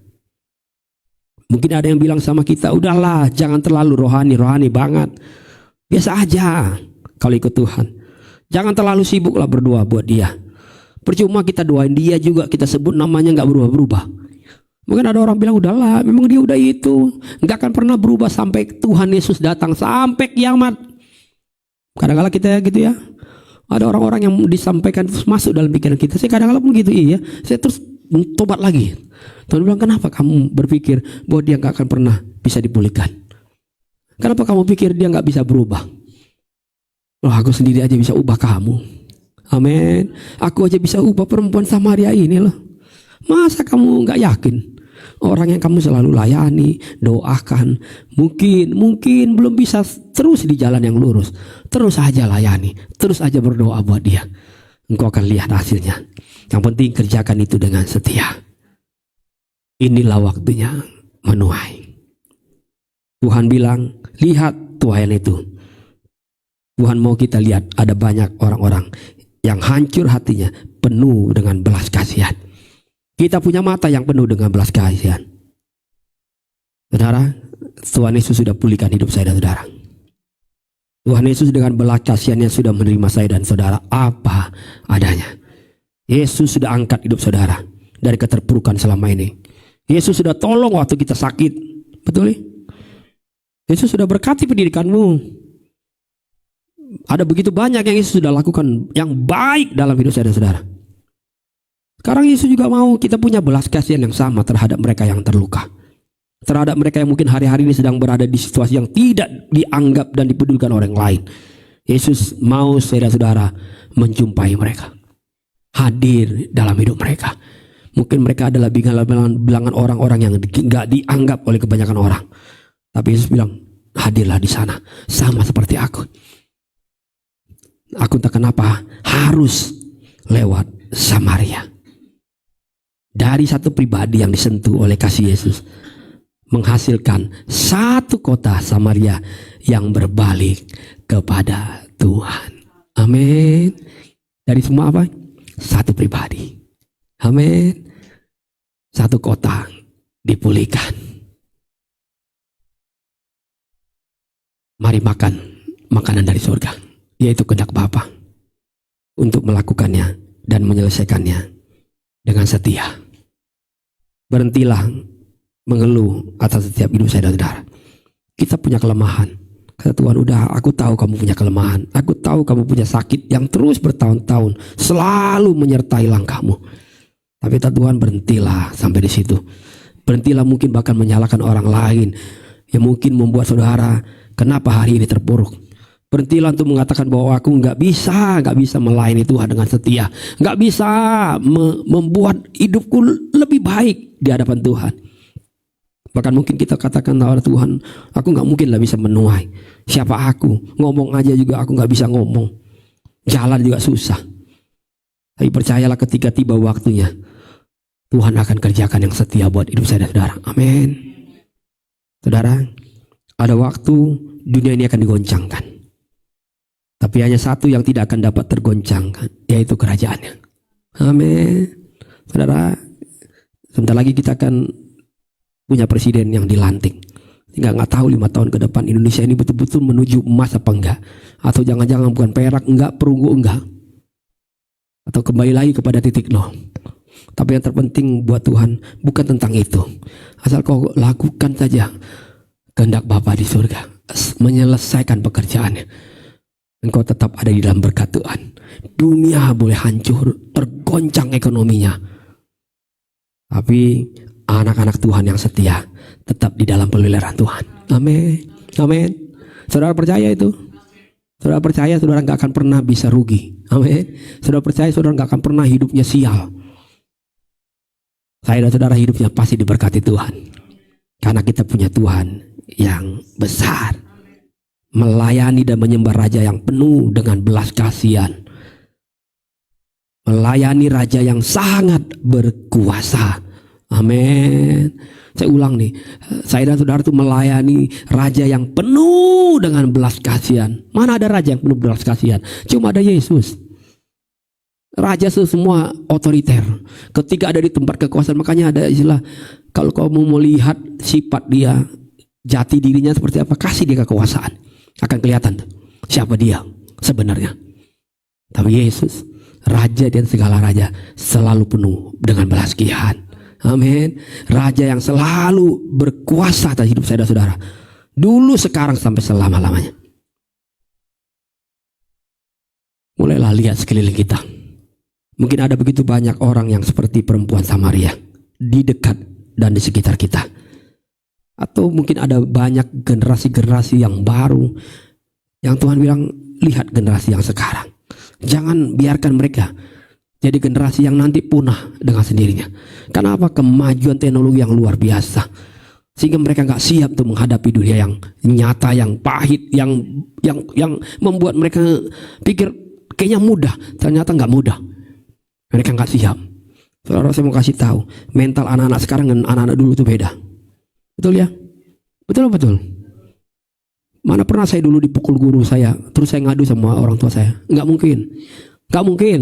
Speaker 4: Mungkin ada yang bilang sama kita, udahlah jangan terlalu rohani banget. Biasa aja kalau ikut Tuhan. Jangan terlalu sibuklah berdoa buat dia. Percuma kita doain dia juga, kita sebut namanya gak berubah-berubah. Mungkin ada orang bilang, udahlah memang dia udah itu, gak akan pernah berubah sampai Tuhan Yesus datang, sampai kiamat. Kadang-kadang kita gitu ya. Ada orang-orang yang disampaikan terus masuk dalam pikiran kita. Saya kadang-kadang begitu, iya. Saya terus tobat lagi. Tuhan bilang, kenapa kamu berpikir bahwa dia gak akan pernah bisa dipulihkan? Kenapa kamu pikir dia gak bisa berubah? Loh, aku sendiri aja bisa ubah kamu. Amin. Aku aja bisa ubah perempuan Samaria ini loh. Masa kamu gak yakin? Orang yang kamu selalu layani, doakan, mungkin belum bisa terus di jalan yang lurus. Terus aja layani, terus aja berdoa buat dia. Engkau akan lihat hasilnya. Yang penting kerjakan itu dengan setia. Inilah waktunya menuai. Tuhan bilang, lihat tuaian itu. Tuhan mau kita lihat ada banyak orang-orang yang hancur hatinya, penuh dengan belas kasihan. Kita punya mata yang penuh dengan belas kasihan. Saudara, Tuhan Yesus sudah pulihkan hidup saya dan saudara. Tuhan Yesus dengan belas kasihannya sudah menerima saya dan saudara apa adanya. Yesus sudah angkat hidup saudara dari keterpurukan selama ini. Yesus sudah tolong waktu kita sakit. Betul? Yesus sudah berkati pendidikanmu. Ada begitu banyak yang Yesus sudah lakukan yang baik dalam hidup saya dan saudara. Sekarang Yesus juga mau kita punya belas kasihan yang sama terhadap mereka yang terluka. Terhadap mereka yang mungkin hari-hari ini sedang berada di situasi yang tidak dianggap dan dipedulikan orang lain. Yesus mau saudara-saudara menjumpai mereka. Hadir dalam hidup mereka. Mungkin mereka adalah bilangan orang-orang yang gak dianggap oleh kebanyakan orang. Tapi Yesus bilang, hadirlah di sana. Sama seperti aku. Aku entah kenapa harus lewat Samaria. Dari satu pribadi yang disentuh oleh kasih Yesus, menghasilkan satu kota Samaria yang berbalik kepada Tuhan. Amin. Dari semua apa? Satu pribadi. Amin. Satu kota dipulihkan. Mari makan makanan dari surga, yaitu kehendak Bapa, untuk melakukannya dan menyelesaikannya dengan setia. Berhentilah mengeluh atas setiap hidup saya dan saudara. Kita punya kelemahan. Kata Tuhan, udah aku tahu kamu punya kelemahan. Aku tahu kamu punya sakit yang terus bertahun-tahun selalu menyertai langkahmu. Tapi kata Tuhan, berhentilah sampai di situ. Berhentilah mungkin bahkan menyalahkan orang lain yang mungkin membuat saudara kenapa hari ini terpuruk. Berhentilah untuk mengatakan bahwa aku nggak bisa melayani Tuhan dengan setia, nggak bisa membuat hidupku lebih baik di hadapan Tuhan. Bahkan mungkin kita katakan, Tuhan, aku nggak mungkin lah bisa menuai. Siapa aku? Ngomong aja juga aku nggak bisa ngomong. Jalan juga susah. Tapi percayalah ketika tiba waktunya, Tuhan akan kerjakan yang setia buat hidup saya dan saudara. Amin. Saudara, ada waktu dunia ini akan digoncangkan. Tapi hanya satu yang tidak akan dapat tergoncangkan, yaitu kerajaannya. Amin. Saudara, sebentar lagi kita akan punya presiden yang dilantik. Nggak tahu 5 tahun ke depan Indonesia ini betul-betul menuju emas apa enggak. Atau jangan-jangan bukan perak enggak, perunggu enggak. Atau kembali lagi kepada titik nol. Tapi yang terpenting buat Tuhan bukan tentang itu. Asal kau lakukan saja kehendak Bapa di surga, menyelesaikan pekerjaannya, engkau tetap ada di dalam berkat Tuhan. Dunia boleh hancur, tergoncang ekonominya, tapi anak-anak Tuhan yang setia tetap di dalam peliharaan Tuhan. Amin. Amin. Saudara percaya itu? Saudara percaya saudara gak akan pernah bisa rugi. Amin. Saudara percaya saudara gak akan pernah hidupnya sial. Saya dan saudara hidupnya pasti diberkati Tuhan. Karena kita punya Tuhan yang besar, melayani dan menyembah Raja yang penuh dengan belas kasihan, melayani Raja yang sangat berkuasa. Amin. Saya ulang nih, saya dan saudara itu melayani Raja yang penuh dengan belas kasihan. Mana ada Raja yang penuh belas kasihan? Cuma ada Yesus. Raja semua otoriter. Ketika ada di tempat kekuasaan, makanya ada istilah, kalau kau mau melihat sifat dia, jati dirinya seperti apa, kasih dia kekuasaan, akan kelihatan siapa dia sebenarnya. Tapi Yesus, Raja dan segala raja, selalu penuh dengan belas kasihan. Amin. Raja yang selalu berkuasa atas hidup saya dan saudara, dulu, sekarang, sampai selama-lamanya. Mulailah lihat sekeliling kita. Mungkin ada begitu banyak orang yang seperti perempuan Samaria di dekat dan di sekitar kita. Atau mungkin ada banyak generasi-generasi yang baru yang Tuhan bilang, lihat generasi yang sekarang. Jangan biarkan mereka jadi generasi yang nanti punah dengan sendirinya. Kenapa? Kemajuan teknologi yang luar biasa, sehingga mereka gak siap tuh menghadapi dunia yang nyata, yang pahit, yang membuat mereka pikir kayaknya mudah. Ternyata gak mudah. Mereka gak siap. Saudara, saya mau kasih tahu, mental anak-anak sekarang dan anak-anak dulu itu beda. Betul ya? Betul. Mana pernah saya dulu dipukul guru saya, terus saya ngadu sama orang tua saya? Nggak mungkin.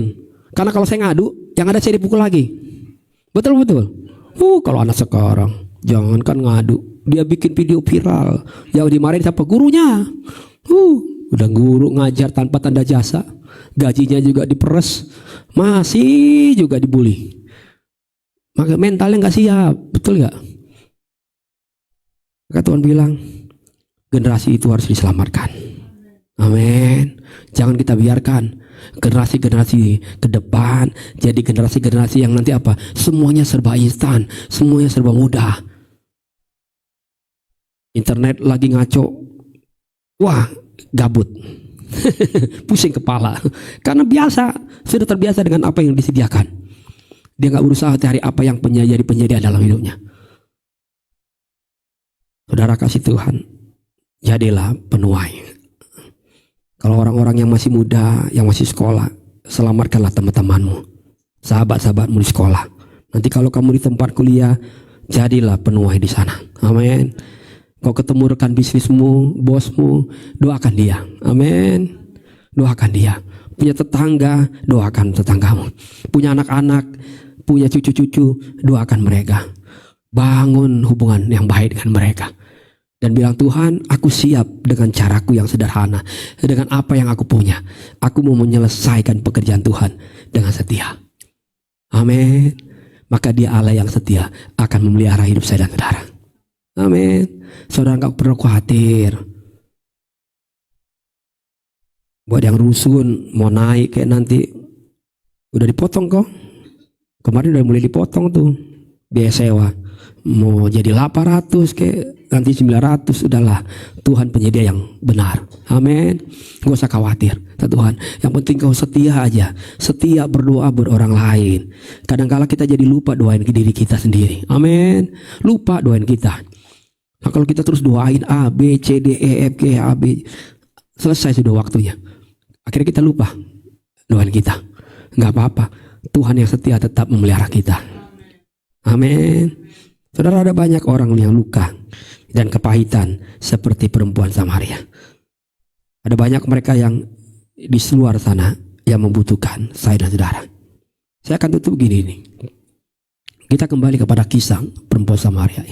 Speaker 4: Karena kalau saya ngadu, yang ada saya dipukul lagi. Betul. Kalau anak sekarang, jangankan ngadu, dia bikin video viral, yang dimarahin siapa? Gurunya. Udah guru ngajar tanpa tanda jasa, gajinya juga diperes, masih juga dibully. Maka mentalnya nggak siap, betul nggak? Maka Tuhan bilang, generasi itu harus diselamatkan. Amin. Jangan kita biarkan generasi-generasi ke depan jadi generasi-generasi yang nanti apa? Semuanya serba instan, semuanya serba mudah. Internet lagi ngaco, wah gabut, pusing kepala, karena sudah terbiasa dengan apa yang disediakan. Dia nggak berusaha cari apa yang jadi penyediaan dalam hidupnya. Saudara kasih Tuhan, jadilah penuai. Kalau orang-orang yang masih muda, yang masih sekolah, selamatkanlah teman-temanmu, sahabat-sahabatmu di sekolah. Nanti kalau kamu di tempat kuliah, jadilah penuai di sana. Amin. Kau ketemu rekan bisnismu, bosmu, doakan dia. Amin. Doakan dia. Punya tetangga, doakan tetanggamu. Punya anak-anak, punya cucu-cucu, doakan mereka. Bangun hubungan yang baik dengan mereka. Dan bilang, Tuhan, aku siap dengan caraku yang sederhana, dengan apa yang aku punya. Aku mau menyelesaikan pekerjaan Tuhan dengan setia. Amin. Maka dia Allah yang setia akan memelihara hidup saya dan saudara. Amin. Saudara gak perlu khawatir. Buat yang rusun, mau naik kayak nanti, udah dipotong kok. Kemarin udah mulai dipotong tuh biaya sewa. Mau jadi 800 kayak nanti 900, udahlah, Tuhan penyedia yang benar. Amin. Gak usah khawatir, Tuhan. Yang penting kau setia aja, setia berdoa buat orang lain. Kadang-kala kita jadi lupa doain ke diri kita sendiri. Amin. Lupa doain kita. Nah, kalau kita terus doain A, B, C, D, E, F, G, A, B, selesai sudah waktunya. Akhirnya kita lupa doain kita. Nggak apa-apa. Tuhan yang setia tetap memelihara kita. Amin. Saudara, ada banyak orang yang luka dan kepahitan seperti perempuan Samaria. Ada banyak mereka yang di luar sana yang membutuhkan saya dan saudara. Saya akan tutup gini nih. Kita kembali kepada kisah perempuan Samaria.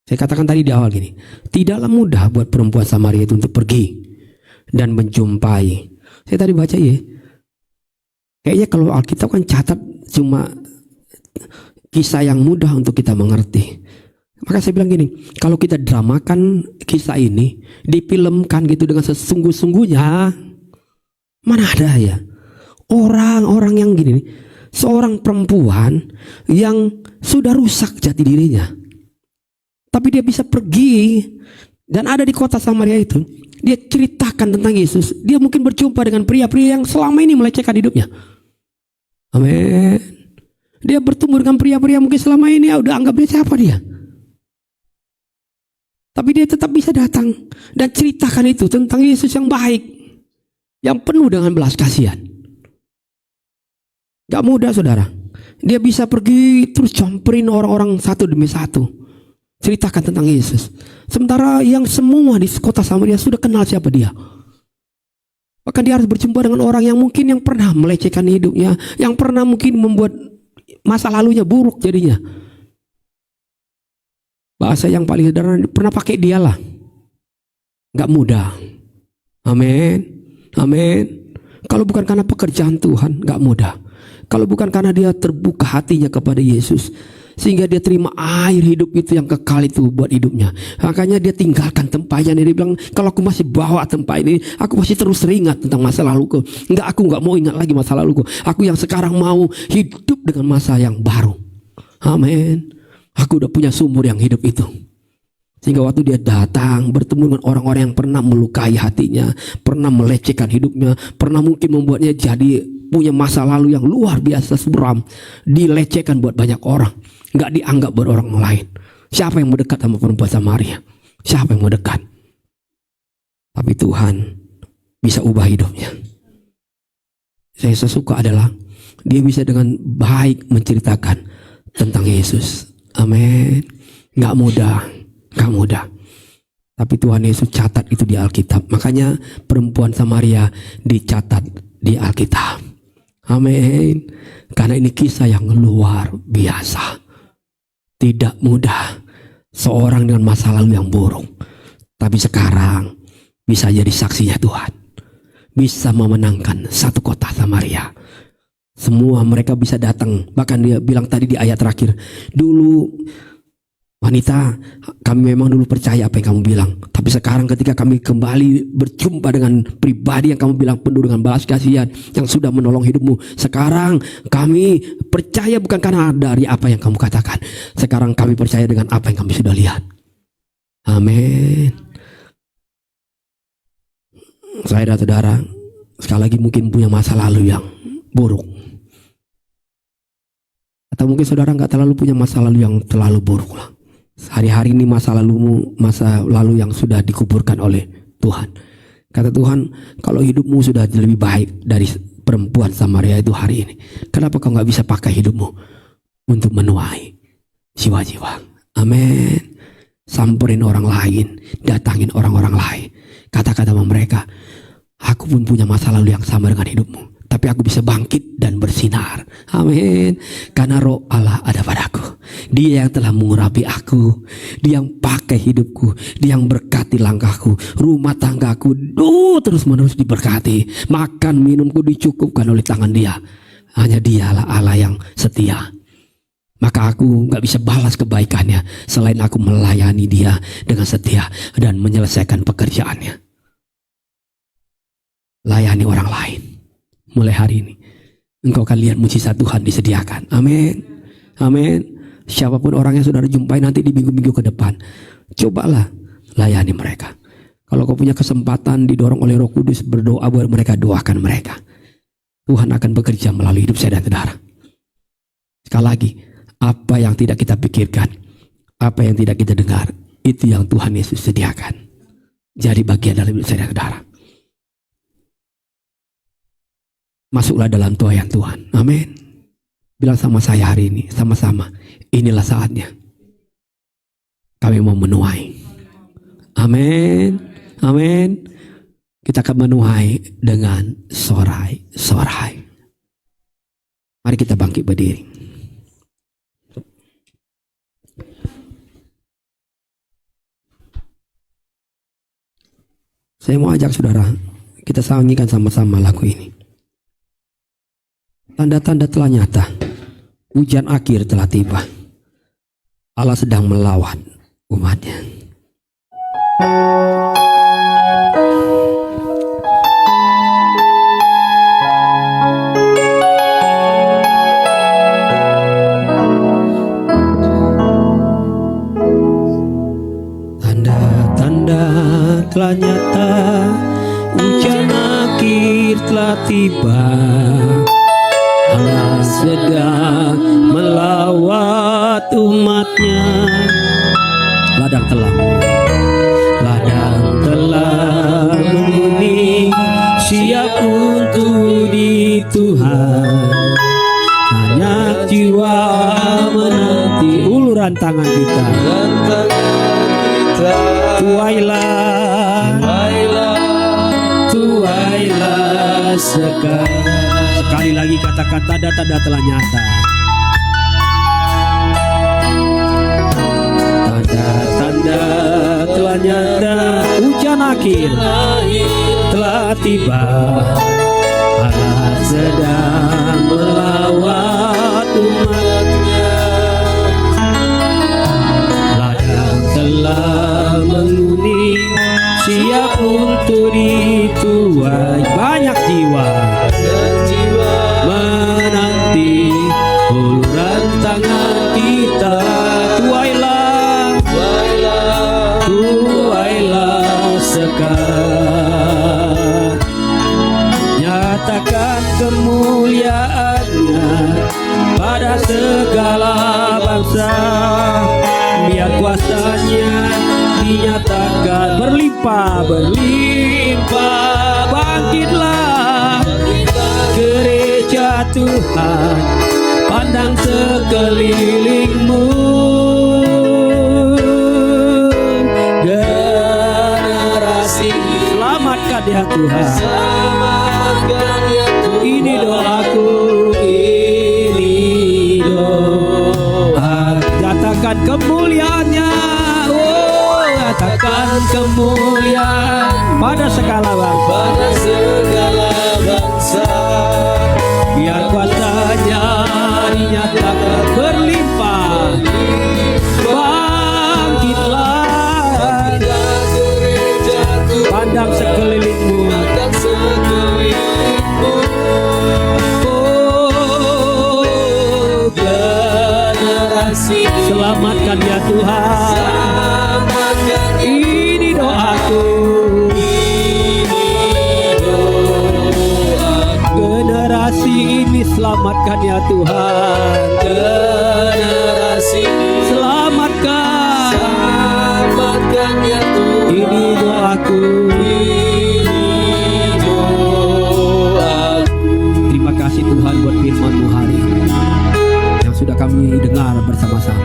Speaker 4: Saya katakan tadi di awal gini, tidaklah mudah buat perempuan Samaria itu untuk pergi dan menjumpai. Saya tadi baca ya, kayaknya kalau Alkitab kan catat cuma kisah yang mudah untuk kita mengerti. Maka saya bilang gini, kalau kita dramakan kisah ini, difilmkan gitu dengan sesungguh-sungguhnya, mana ada ya orang-orang yang gini nih, seorang perempuan yang sudah rusak jati dirinya, tapi dia bisa pergi dan ada di kota Samaria itu. Dia ceritakan tentang Yesus. Dia mungkin berjumpa dengan pria-pria yang selama ini melecehkan hidupnya. Amin. Dia bertemu dengan pria-pria mungkin selama ini udah anggap dia siapa dia. Tapi dia tetap bisa datang dan ceritakan itu tentang Yesus yang baik, yang penuh dengan belas kasihan. Gak mudah saudara. Dia bisa pergi terus campurin orang-orang satu demi satu, ceritakan tentang Yesus. Sementara yang semua di kota Samaria sudah kenal siapa dia. Bahkan dia harus berjumpa dengan orang yang mungkin yang pernah melecehkan hidupnya, yang pernah mungkin membuat masa lalunya buruk jadinya. Bahasa yang paling sederhana, pernah pakai dialah. Gak mudah. Amin. Amin. Kalau bukan karena pekerjaan Tuhan, gak mudah. Kalau bukan karena dia terbuka hatinya kepada Yesus, sehingga dia terima air hidup itu yang kekal itu buat hidupnya. Makanya dia tinggalkan tempatnya. Dia bilang, kalau aku masih bawa tempat ini, aku masih terus teringat tentang masa laluku. Aku gak mau ingat lagi masa laluku. Aku yang sekarang mau hidup dengan masa yang baru. Amin. Aku udah punya sumur yang hidup itu. Sehingga waktu dia datang bertemu dengan orang-orang yang pernah melukai hatinya, pernah melecehkan hidupnya, pernah mungkin membuatnya jadi punya masa lalu yang luar biasa suram, dilecehkan buat banyak orang, gak dianggap buat orang lain. Siapa yang mau dekat sama perempuan Samaria? Siapa yang mau dekat? Tapi Tuhan bisa ubah hidupnya. Saya suka adalah dia bisa dengan baik menceritakan tentang Yesus. Amin. Gak mudah, gak mudah. Tapi Tuhan Yesus catat itu di Alkitab. Makanya perempuan Samaria dicatat di Alkitab. Amin. Karena ini kisah yang luar biasa. Tidak mudah seorang dengan masa lalu yang buruk, tapi sekarang bisa jadi saksinya Tuhan. Bisa memenangkan satu kota Samaria. Semua mereka bisa datang. Bahkan dia bilang tadi di ayat terakhir, dulu wanita, kami memang dulu percaya apa yang kamu bilang, tapi sekarang ketika kami kembali berjumpa dengan pribadi yang kamu bilang penuh dengan balas kasihan, yang sudah menolong hidupmu, sekarang kami percaya bukan karena dari apa yang kamu katakan. Sekarang kami percaya dengan apa yang kami sudah lihat. Amin. Saya dan saudara sekali lagi mungkin punya masa lalu yang buruk, atau mungkin saudara nggak terlalu punya masa lalu yang terlalu buruk lah. Hari-hari ini masa lalu yang sudah dikuburkan oleh Tuhan. Kata Tuhan, kalau hidupmu sudah lebih baik dari perempuan Samaria itu hari ini, kenapa kau nggak bisa pakai hidupmu untuk menuai jiwa-jiwa? Amin. Samperin orang lain, datangin orang-orang lain. Kata-kata sama mereka, aku pun punya masa lalu yang sama dengan hidupmu, tapi aku bisa bangkit dan bersinar. Amin. Karena roh Allah ada padaku. Dia yang telah mengurapi aku, dia yang pakai hidupku, dia yang berkati langkahku, rumah tanggaku terus menerus diberkati. Makan minumku dicukupkan oleh tangan dia. Hanya dialah Allah yang setia. Maka aku gak bisa balas kebaikannya selain aku melayani dia dengan setia dan menyelesaikan pekerjaannya. Layani orang lain. Mulai hari ini engkau akan lihat mujizat Tuhan disediakan. Amin. Amin. Siapapun orang yang saudara jumpai nanti di minggu-minggu ke depan, cobalah layani mereka. Kalau kau punya kesempatan didorong oleh Roh Kudus berdoa buat mereka, doakan mereka. Tuhan akan bekerja melalui hidup saya dan saudara. Sekali lagi, apa yang tidak kita pikirkan, Apa yang tidak kita dengar, itu yang Tuhan Yesus sediakan. Jadi bagian dalam hidup saudara. Masuklah dalam tuayan Tuhan. Amin. Bilang sama saya hari ini, sama-sama. Inilah saatnya. Kami mau menuai. Amin. Amin. Kita akan menuai dengan sorai-sorai. Mari kita bangkit berdiri. Saya mau ajak saudara, kita sangikan sama-sama lagu ini. Tanda-tanda telah nyata, hujan akhir telah tiba. Allah sedang melawan umatnya. Tanda-tanda telah nyata, hujan akhir telah tiba. Allah sedang melawat umatnya. Ladang telah menguning, siap untuk di Tuhan. Banyak jiwa menanti uluran tangan kita. Tuailah sekarang. Sekali lagi katakan tanda-tanda telah nyata. Tanda-tanda telah nyata, hujan akhir telah tiba. Allah sedang melawat umatnya. Ladang telah menguning, siap untuk dituai. Banyak jiwa menanti uluran tangan kita. Tuailah sekarang. Nyatakan kemuliaannya pada segala bangsa. Biar kuasanya dinyatakan berlimpah. Bangkitlah gereja Tuhan, pandang sekelilingmu. Generasi selamatkan ya Tuhan. Ini doaku, ini doa. Katakan kemuliaannya, katakan kemuliaan pada segala bangsa. Biar kuasanya dinyatakan berlimpah. Bangkitlah, pandang sekelilingmu. Oh, generasi selamatkan ya Tuhan. Ini doaku. Generasi ini selamatkan ya Tuhan. Generasi selamatkan ya Tuhan. Ini doaku. Terima kasih Tuhan buat firman-Mu hari ini yang sudah kami dengar bersama-sama.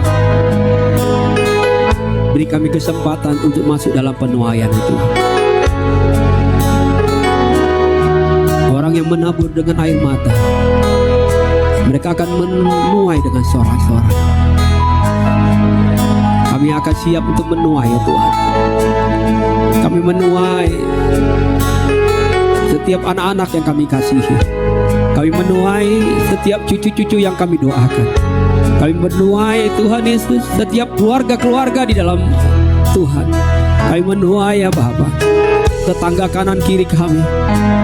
Speaker 4: Beri kami kesempatan untuk masuk dalam penuaian itu. Orang yang menabur dengan air mata, mereka akan menuai dengan sorak-sorak. Kami akan siap untuk menuai ya Tuhan. Kami menuai setiap anak-anak yang kami kasihi. Kami menuai setiap cucu-cucu yang kami doakan. Kami menuai Tuhan Yesus setiap keluarga-keluarga di dalam Tuhan. Kami menuai ya Bapa tetangga kanan kiri kami.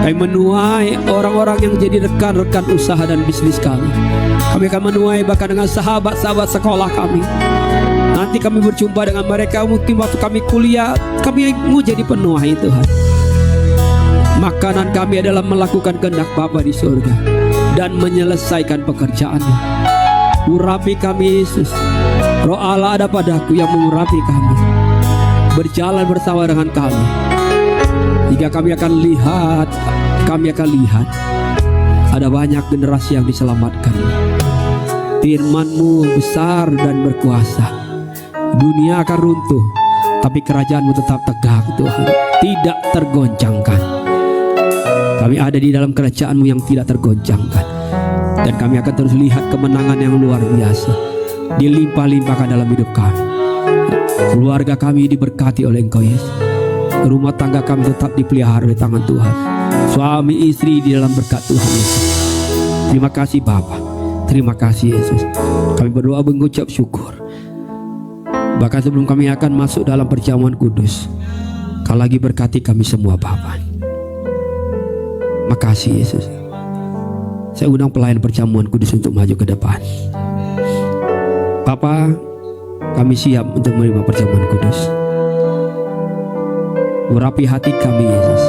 Speaker 4: Kami menuai orang-orang yang jadi rekan-rekan usaha dan bisnis kami. Kami akan menuai bahkan dengan sahabat-sahabat sekolah kami. Nanti kami berjumpa dengan mereka mungkin waktu kami kuliah. Kami mau jadi penuai Tuhan. Makanan kami adalah melakukan kehendak Bapa di surga dan menyelesaikan pekerjaannya. Urapi kami Yesus. Roh Allah ada padaku yang mengurapi kami, berjalan bersama dengan kami, hingga kami akan lihat ada banyak generasi yang diselamatkan. Firman-Mu besar dan berkuasa. Dunia akan runtuh, tapi kerajaan-Mu tetap tegak Tuhan, tidak tergoncangkan. Kami ada di dalam kerajaan-Mu yang tidak tergoncangkan, dan kami akan terus lihat kemenangan yang luar biasa dilimpah-limpahkan dalam hidup kami. Keluarga kami diberkati oleh Engkau Yesus. Rumah tangga kami tetap dipelihara oleh tangan Tuhan. Suami istri di dalam berkat Tuhan Yesus. Terima kasih Bapa, terima kasih Yesus. Kami berdoa mengucap syukur. Bahkan sebelum kami akan masuk dalam perjamuan kudus, Kau lagi berkati kami semua Bapa. Makasih Yesus. Saya undang pelayan perjamuan kudus untuk maju ke depan. Bapa, kami siap untuk menerima perjamuan kudus. Urapi hati kami Yesus.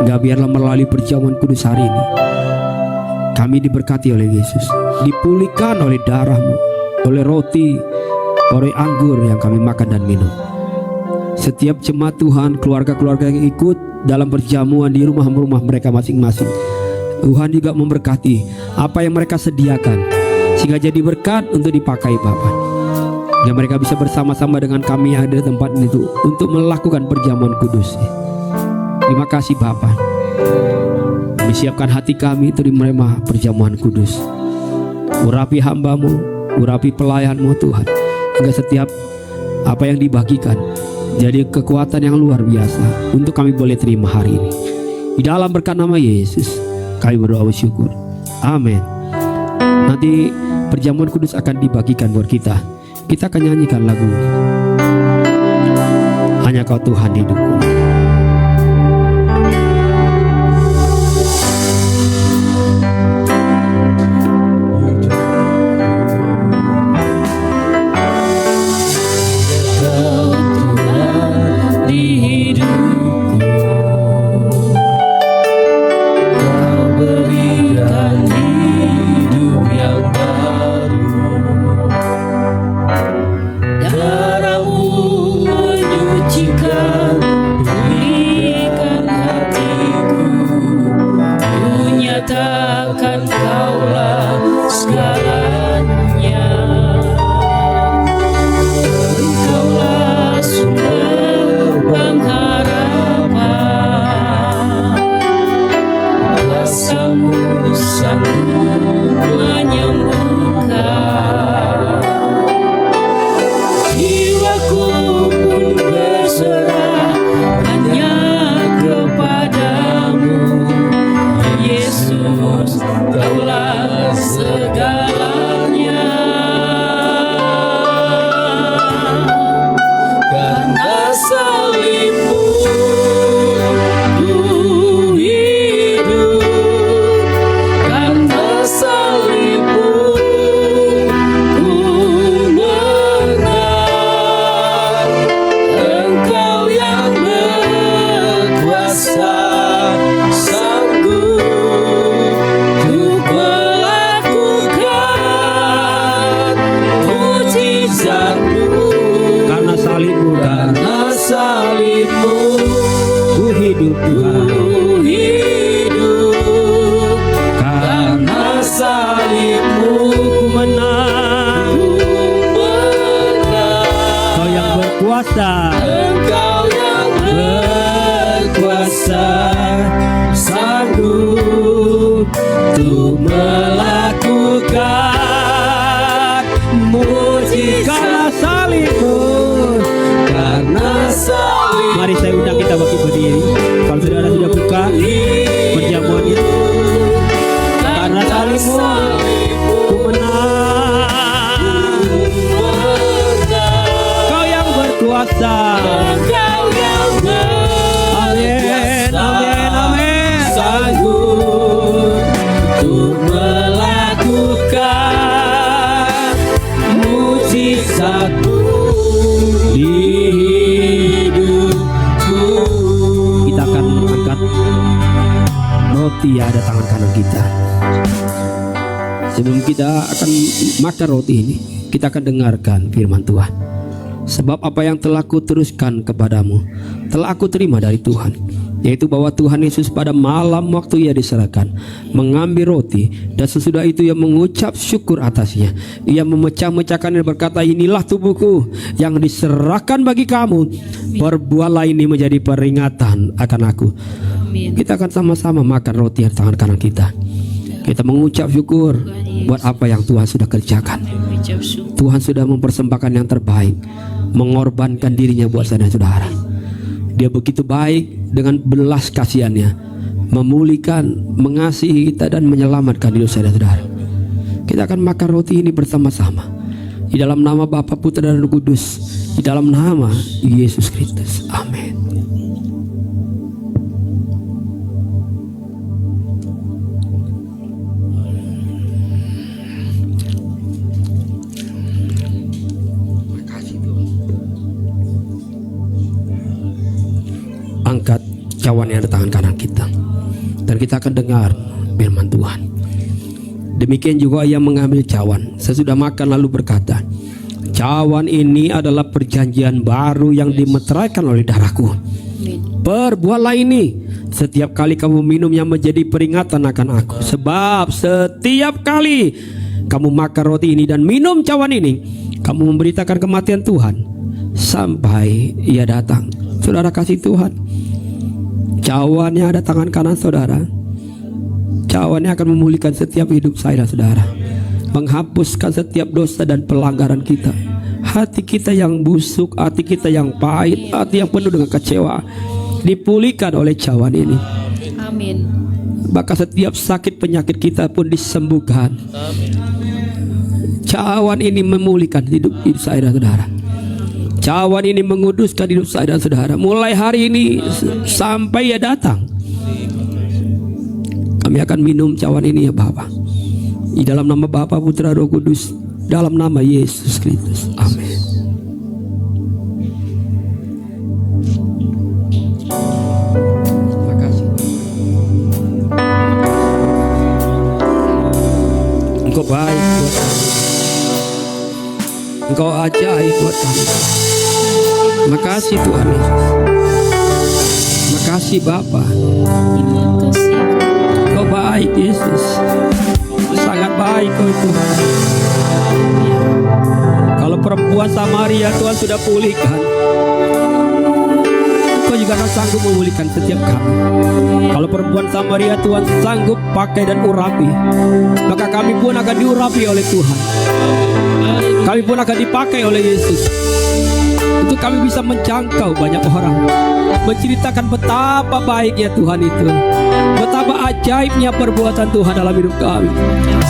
Speaker 4: Enggak biarlah melalui perjamuan kudus hari ini kami diberkati oleh Yesus, dipulihkan oleh darah-Mu, oleh roti, oleh anggur yang kami makan dan minum. Setiap jemaat Tuhan, keluarga-keluarga yang ikut dalam perjamuan di rumah-rumah mereka masing-masing, Tuhan juga memberkati apa yang mereka sediakan, sehingga jadi berkat untuk dipakai Bapa. Dan mereka bisa bersama-sama dengan kami yang ada di tempat itu untuk melakukan perjamuan kudus. Terima kasih Bapa. Kami siapkan hati kami untuk menerima perjamuan kudus. Urapi hamba-Mu, urapi pelayan-Mu Tuhan, hingga setiap apa yang dibagikan jadi kekuatan yang luar biasa untuk kami boleh terima hari ini. Di dalam berkat nama Yesus kami berdoa bersyukur. Amin. Nanti perjamuan kudus akan dibagikan buat kita. Kita akan nyanyikan lagu Hanya Kau Tuhan hidupku.
Speaker 3: Engkau yang berkuasa, sanggup untuk melakukan mujizat salibmu. Karena salib.
Speaker 4: Mari saya undang kita bagi berdiri. Kalau saudara sudah buka perjamuan itu, karena salibmu ku menang. Kau yang berkuasa.
Speaker 3: Engkau yang
Speaker 4: Amin, amin, amin.
Speaker 3: sanggup untuk melakukan mujizat-Mu di hidupku.
Speaker 4: Kita akan angkat roti yang ada tangan kanan kita. Sebelum kita akan makan roti ini, kita akan dengarkan firman Tuhan. Sebab apa yang telah kuteruskan kepadamu telah aku terima dari Tuhan, yaitu bahwa Tuhan Yesus pada malam waktu ia diserahkan mengambil roti, dan sesudah itu ia mengucap syukur atasnya. Ia memecah-mecahkan dan berkata, inilah tubuhku yang diserahkan bagi kamu. Perbuatlah ini menjadi peringatan akan aku. Kita akan sama-sama makan roti yang tangan kanan kita. Kita mengucap syukur buat apa yang Tuhan sudah kerjakan. Tuhan sudah mempersembahkan yang terbaik, mengorbankan dirinya buat saudara-saudara. Dia begitu baik dengan belas kasihannya, memulihkan, mengasihi kita dan menyelamatkan hidup saudara-saudara. Kita akan makan roti ini bersama-sama di dalam nama Bapa, Putra dan Roh Kudus, di dalam nama Yesus Kristus. Amin. Angkat cawan yang ada tangan kanan kita, dan kita akan dengar firman Tuhan. Demikian juga ia mengambil cawan sesudah makan lalu berkata, cawan ini adalah perjanjian baru yang dimeteraikan oleh darahku. Perbuatlah ini setiap kali kamu minum yang menjadi peringatan akan aku. Sebab setiap kali kamu makan roti ini dan minum cawan ini, kamu memberitakan kematian Tuhan sampai ia datang. Saudara kasih Tuhan, cawannya ada tangan kanan saudara. Cawannya akan memulihkan setiap hidup saya dan saudara, menghapuskan setiap dosa dan pelanggaran kita. Hati kita yang busuk, hati kita yang pahit, hati yang penuh dengan kecewa, dipulihkan oleh cawan ini.
Speaker 5: Amin.
Speaker 4: Maka setiap sakit penyakit kita pun disembuhkan. Cawan ini memulihkan hidup saya dan saudara. Cawan ini menguduskan hidup saya dan saudara. Mulai hari ini sampai ia datang, kami akan minum cawan ini ya Bapa. Di dalam nama Bapa, Putra, Roh Kudus, dalam nama Yesus Kristus. Amin. Terima kasih. Engkau baik buat kami. Engkau ajaib buat kami. Terima kasih Tuhan Yesus. Terima kasih Bapa. Kau baik Yesus, sangat baik Kau Tuhan. Kalau perempuan Samaria Tuhan sudah pulihkan, Kau juga akan sanggup memulihkan setiap kami. Kalau perempuan Samaria Tuhan sanggup pakai dan urapi, maka kami pun akan diurapi oleh Tuhan. Kami pun akan dipakai oleh Yesus untuk kami bisa menjangkau banyak orang, menceritakan betapa baiknya Tuhan itu, betapa ajaibnya perbuatan Tuhan dalam hidup kami.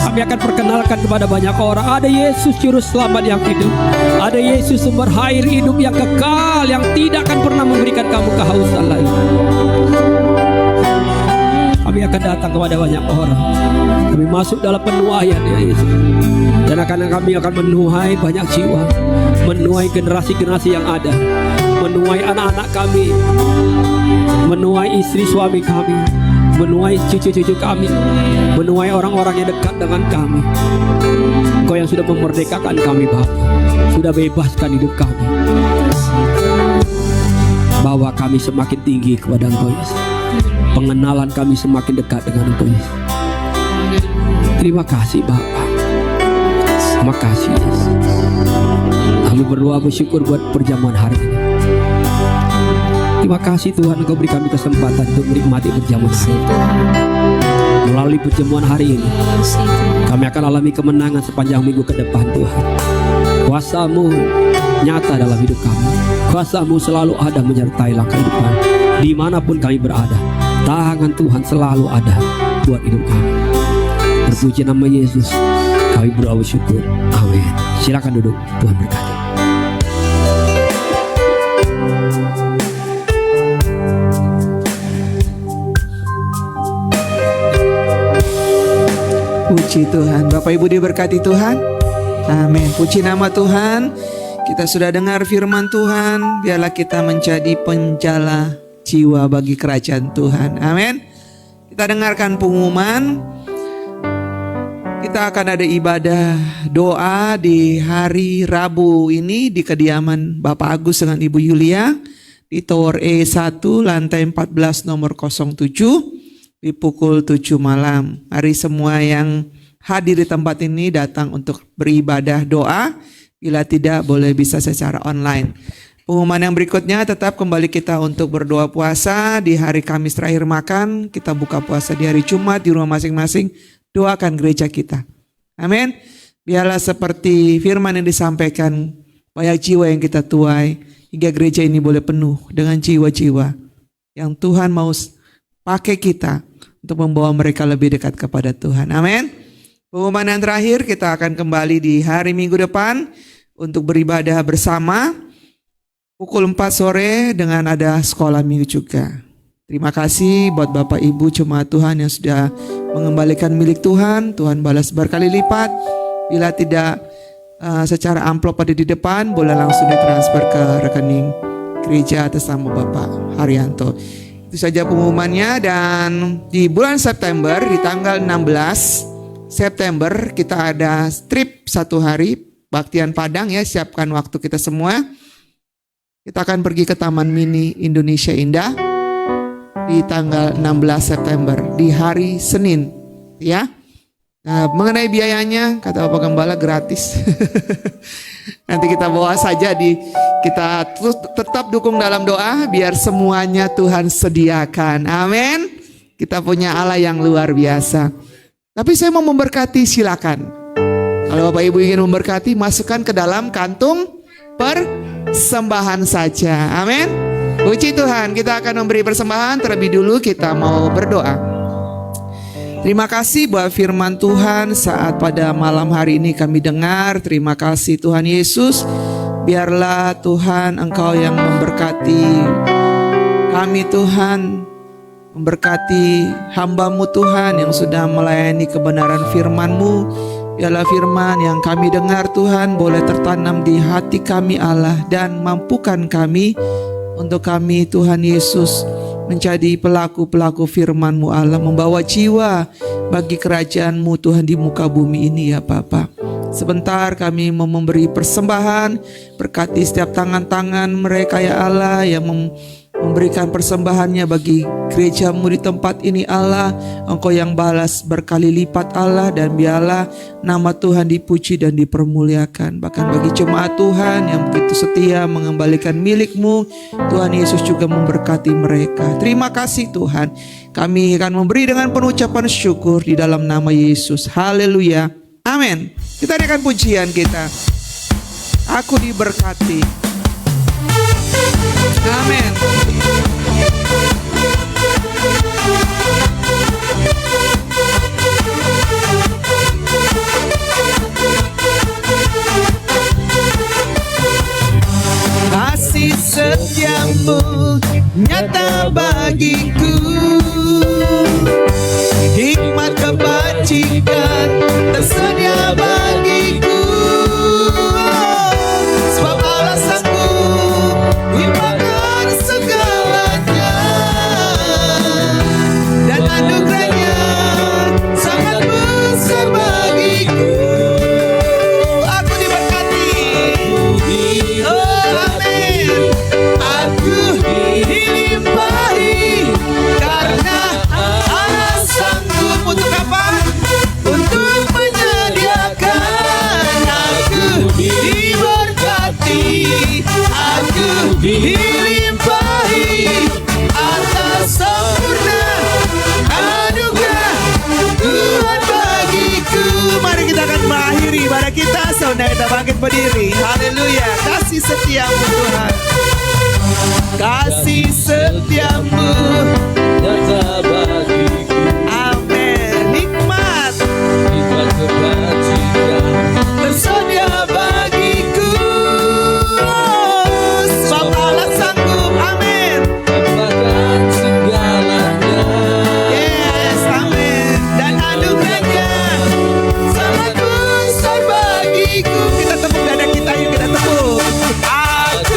Speaker 4: Kami akan perkenalkan kepada banyak orang, ada Yesus Juru Selamat yang hidup, ada Yesus sumber air hidup yang kekal, yang tidak akan pernah memberikan kamu kehausan lagi. Kami akan datang kepada banyak orang. Kami masuk dalam penuaian ya Yesus, dan kami akan menuai banyak jiwa, menuai generasi-generasi yang ada, menuai anak-anak kami, menuai istri suami kami, menuai cucu-cucu kami, menuai orang-orang yang dekat dengan kami. Kau yang sudah memerdekakan kami Bapa, sudah bebaskan hidup kami. Bawa kami semakin tinggi kepada Engkau Yesus. Pengenalan kami semakin dekat dengan Engkau Yesus. Terima kasih Bapa. Terima kasih Yesus. Kami berdoa bersyukur buat perjamuan hari ini. Terima kasih Tuhan, Engkau beri kami kesempatan untuk menikmati perjamuan hari ini. Melalui perjamuan hari ini, kami akan alami kemenangan sepanjang minggu ke depan Tuhan. Kuasa-Mu nyata dalam hidup kami. Kuasa-Mu selalu ada menyertai langkah hidup kami. Dimanapun kami berada, tangan Tuhan selalu ada buat hidup kami. Terpuji nama Yesus, kami berdoa bersyukur. Amin. Silakan duduk, Tuhan berkati.
Speaker 2: Puji Tuhan. Bapak Ibu diberkati Tuhan. Amin. Puji nama Tuhan. Kita sudah dengar firman Tuhan. Biarlah kita menjadi penjala jiwa bagi kerajaan Tuhan. Amin. Kita dengarkan pengumuman. Kita Kita akan ada ibadah doa di hari Rabu ini di kediaman Bapak Agus dengan Ibu Yulia di Tower E1 lantai 14 nomor 07 di pukul 7 malam. Mari semua yang hadir di tempat ini datang untuk beribadah doa. Bila tidak boleh bisa secara online. Pengumuman yang berikutnya tetap kembali kita untuk berdoa puasa di hari Kamis terakhir makan. Kita buka puasa di hari Jumat di rumah masing-masing. Doakan gereja kita. Amin. Biarlah seperti firman yang disampaikan, banyak jiwa yang kita tuai hingga gereja ini boleh penuh dengan jiwa-jiwa yang Tuhan mau pakai kita untuk membawa mereka lebih dekat kepada Tuhan. Amin. Pengumuman yang terakhir, kita akan kembali di hari Minggu depan untuk beribadah bersama pukul 4 sore dengan ada sekolah minggu juga. Terima kasih buat Bapak Ibu jemaat Tuhan yang sudah mengembalikan milik Tuhan. Tuhan balas berkali lipat. Bila tidak secara amplop ada di depan, boleh langsung ditransfer ke rekening gereja atas nama Bapak Haryanto. Itu saja pengumumannya. Dan di bulan September, di tanggal 16 September kita ada trip 1 hari Baktian Padang ya, siapkan waktu kita semua. Kita akan pergi ke Taman Mini Indonesia Indah di tanggal 16 September di hari Senin ya. Nah, mengenai biayanya kata Bapak Gembala gratis. Nanti kita bawa saja kita tetap dukung dalam doa biar semuanya Tuhan sediakan. Amin. Kita punya Allah yang luar biasa. Tapi saya mau memberkati, silakan. Kalau Bapak Ibu ingin memberkati, masukkan ke dalam kantung persembahan saja. Amin. Puji Tuhan, kita akan memberi persembahan. Terlebih dulu kita mau berdoa. Terima kasih buat firman Tuhan saat pada malam hari ini kami dengar. Terima kasih Tuhan Yesus. Biarlah Tuhan Engkau yang memberkati kami Tuhan. Memberkati hamba-Mu Tuhan yang sudah melayani kebenaran firman-Mu. Biarlah firman yang kami dengar Tuhan boleh tertanam di hati kami Allah. Dan mampukan kami untuk kami Tuhan Yesus menjadi pelaku-pelaku firman-Mu Allah. Membawa jiwa bagi kerajaan-Mu Tuhan di muka bumi ini ya Bapa. Sebentar kami mau memberi persembahan. Berkati setiap tangan-tangan mereka ya Allah yang memberikan persembahannya bagi gereja-Mu di tempat ini Allah. Engkau yang balas berkali lipat Allah. Dan biarlah nama Tuhan dipuji dan dipermuliakan. Bahkan bagi jemaat Tuhan yang begitu setia mengembalikan milik-Mu, Tuhan Yesus juga memberkati mereka. Terima kasih Tuhan. Kami akan memberi dengan penuh ucapan syukur di dalam nama Yesus. Haleluya. Amin. Kita naikkan pujian kita. Aku diberkati. Amin. Kasih setiamu nyata bagiku, hikmat kebajikan tersedia bagiku. Sebab Allah sanggup limpahkan segalanya, dan anugerahnya sangat besar bagiku. Aku diberkati. Oh amin. Aku dilimpahi karena Allah sanggup untuk apa? Untuk menyediakan. Aku diberkati. Aku dilimpahi atas sempurna anugerah Tuhan bagiku. Mari kita akan mengakhiri ibadah kita. Saudara kita bangkit berdiri. Haleluya. Kasih setiamu Tuhan. Kasih setiamu
Speaker 3: nyata bagiku.
Speaker 2: Amin. Hikmat
Speaker 3: Kebajikan
Speaker 2: tersedia bagiku. Sebab Allah sanggup. Amin.
Speaker 3: limpahkan segalanya.
Speaker 2: Yes, amin. Dan anugerahnya sangat besar bagiku. Kita tepuk dada kita, yuk kita tepuk. Aku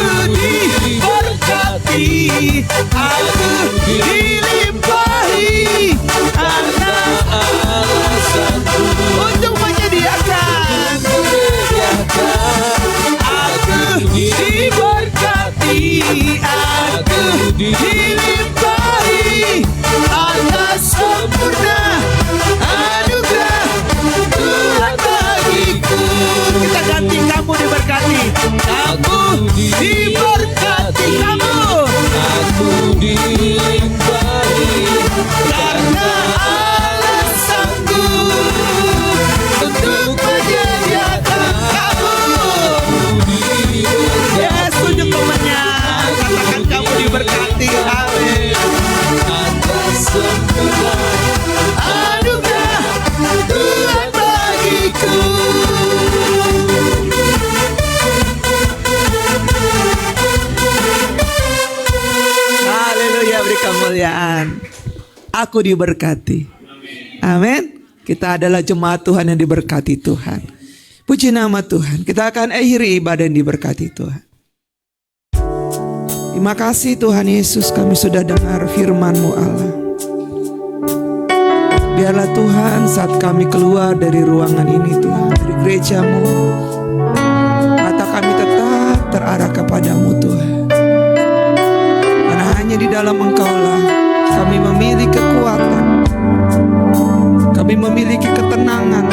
Speaker 2: Aku diberkati. Amin. Kita adalah jemaat Tuhan yang diberkati Tuhan. Puji nama Tuhan. Kita akan akhiri ibadah yang diberkati Tuhan. Terima kasih Tuhan Yesus, kami sudah dengar firman-Mu Allah. Biarlah Tuhan saat kami keluar dari ruangan ini Tuhan, dari gereja-Mu, mata kami tetap terarah kepadamu Tuhan. Karena hanya di dalam Engkau-lah kami memiliki kekuatan, kami memiliki ketenangan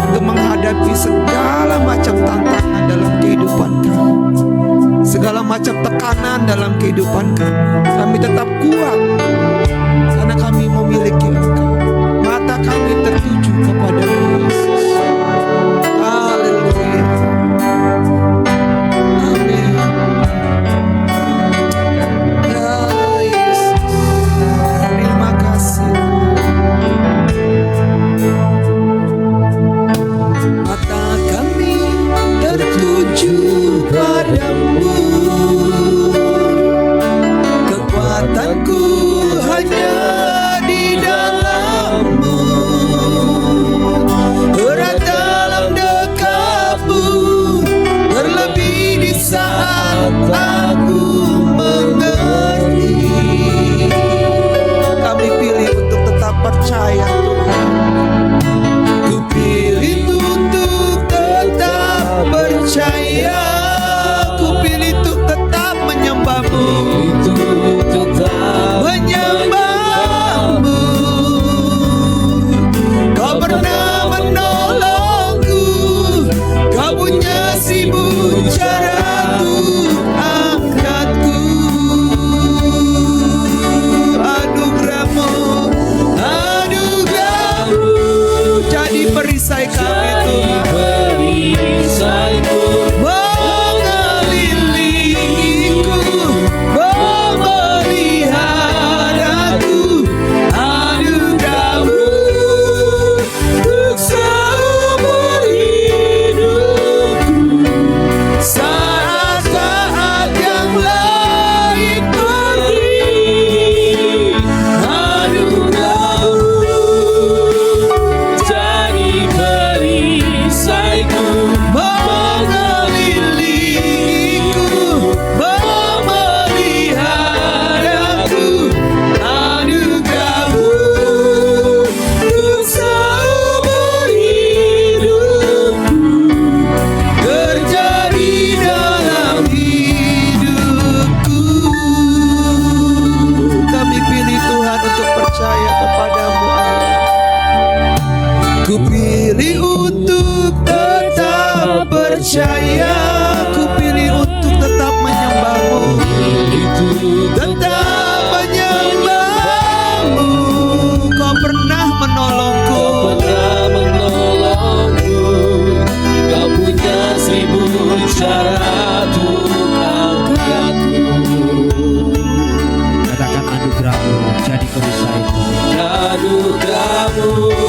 Speaker 2: untuk menghadapi segala macam tantangan dalam kehidupan kami, segala macam tekanan dalam kehidupan kami. Kami tetap kuat karena kami memiliki Engkau. Mata kami tertuju kepada-Mu Yesus. Haleluya. Amin. Ya Yesus, terima kasih. Mata kami tertuju padamu. Kekuatanku hanya di dalam-Mu. Erat dalam dekap-Mu, terlebih di saat aku mengerti. Kami pilih untuk tetap percaya Tuhan. Ku pilih untuk tetap percaya. Ku pilih untuk tetap menyembah-Mu. Menyembah-Mu. Kau pernah menolongku. Kau punya seribu cara untuk angkatku. Anugerah-Mu, anugerah-Mu jadi perisai kami Tuhan. Mengelilingiku, memeliharaku. Anugerah-Mu untuk seumur hidupku. Saat-saat yang lain pergi, anugerah-Mu jadi perisaiku. Mengelilingiku, memeliharaku. Anugerah-Mu untuk seumur hidupku terjadi dalam hidupku. Kami pilih Tuhan untuk percaya kepadamu Allah. Ku pilih untuk tetap percaya. Ku pilih untuk tetap menyembah-Mu. Tetap menyembah-Mu. Kau pernah menolongku. Kau punya seribu cara untuk angkatku.
Speaker 4: Katakan anugerah-Mu jadi perisaiku.
Speaker 2: Anugerah-Mu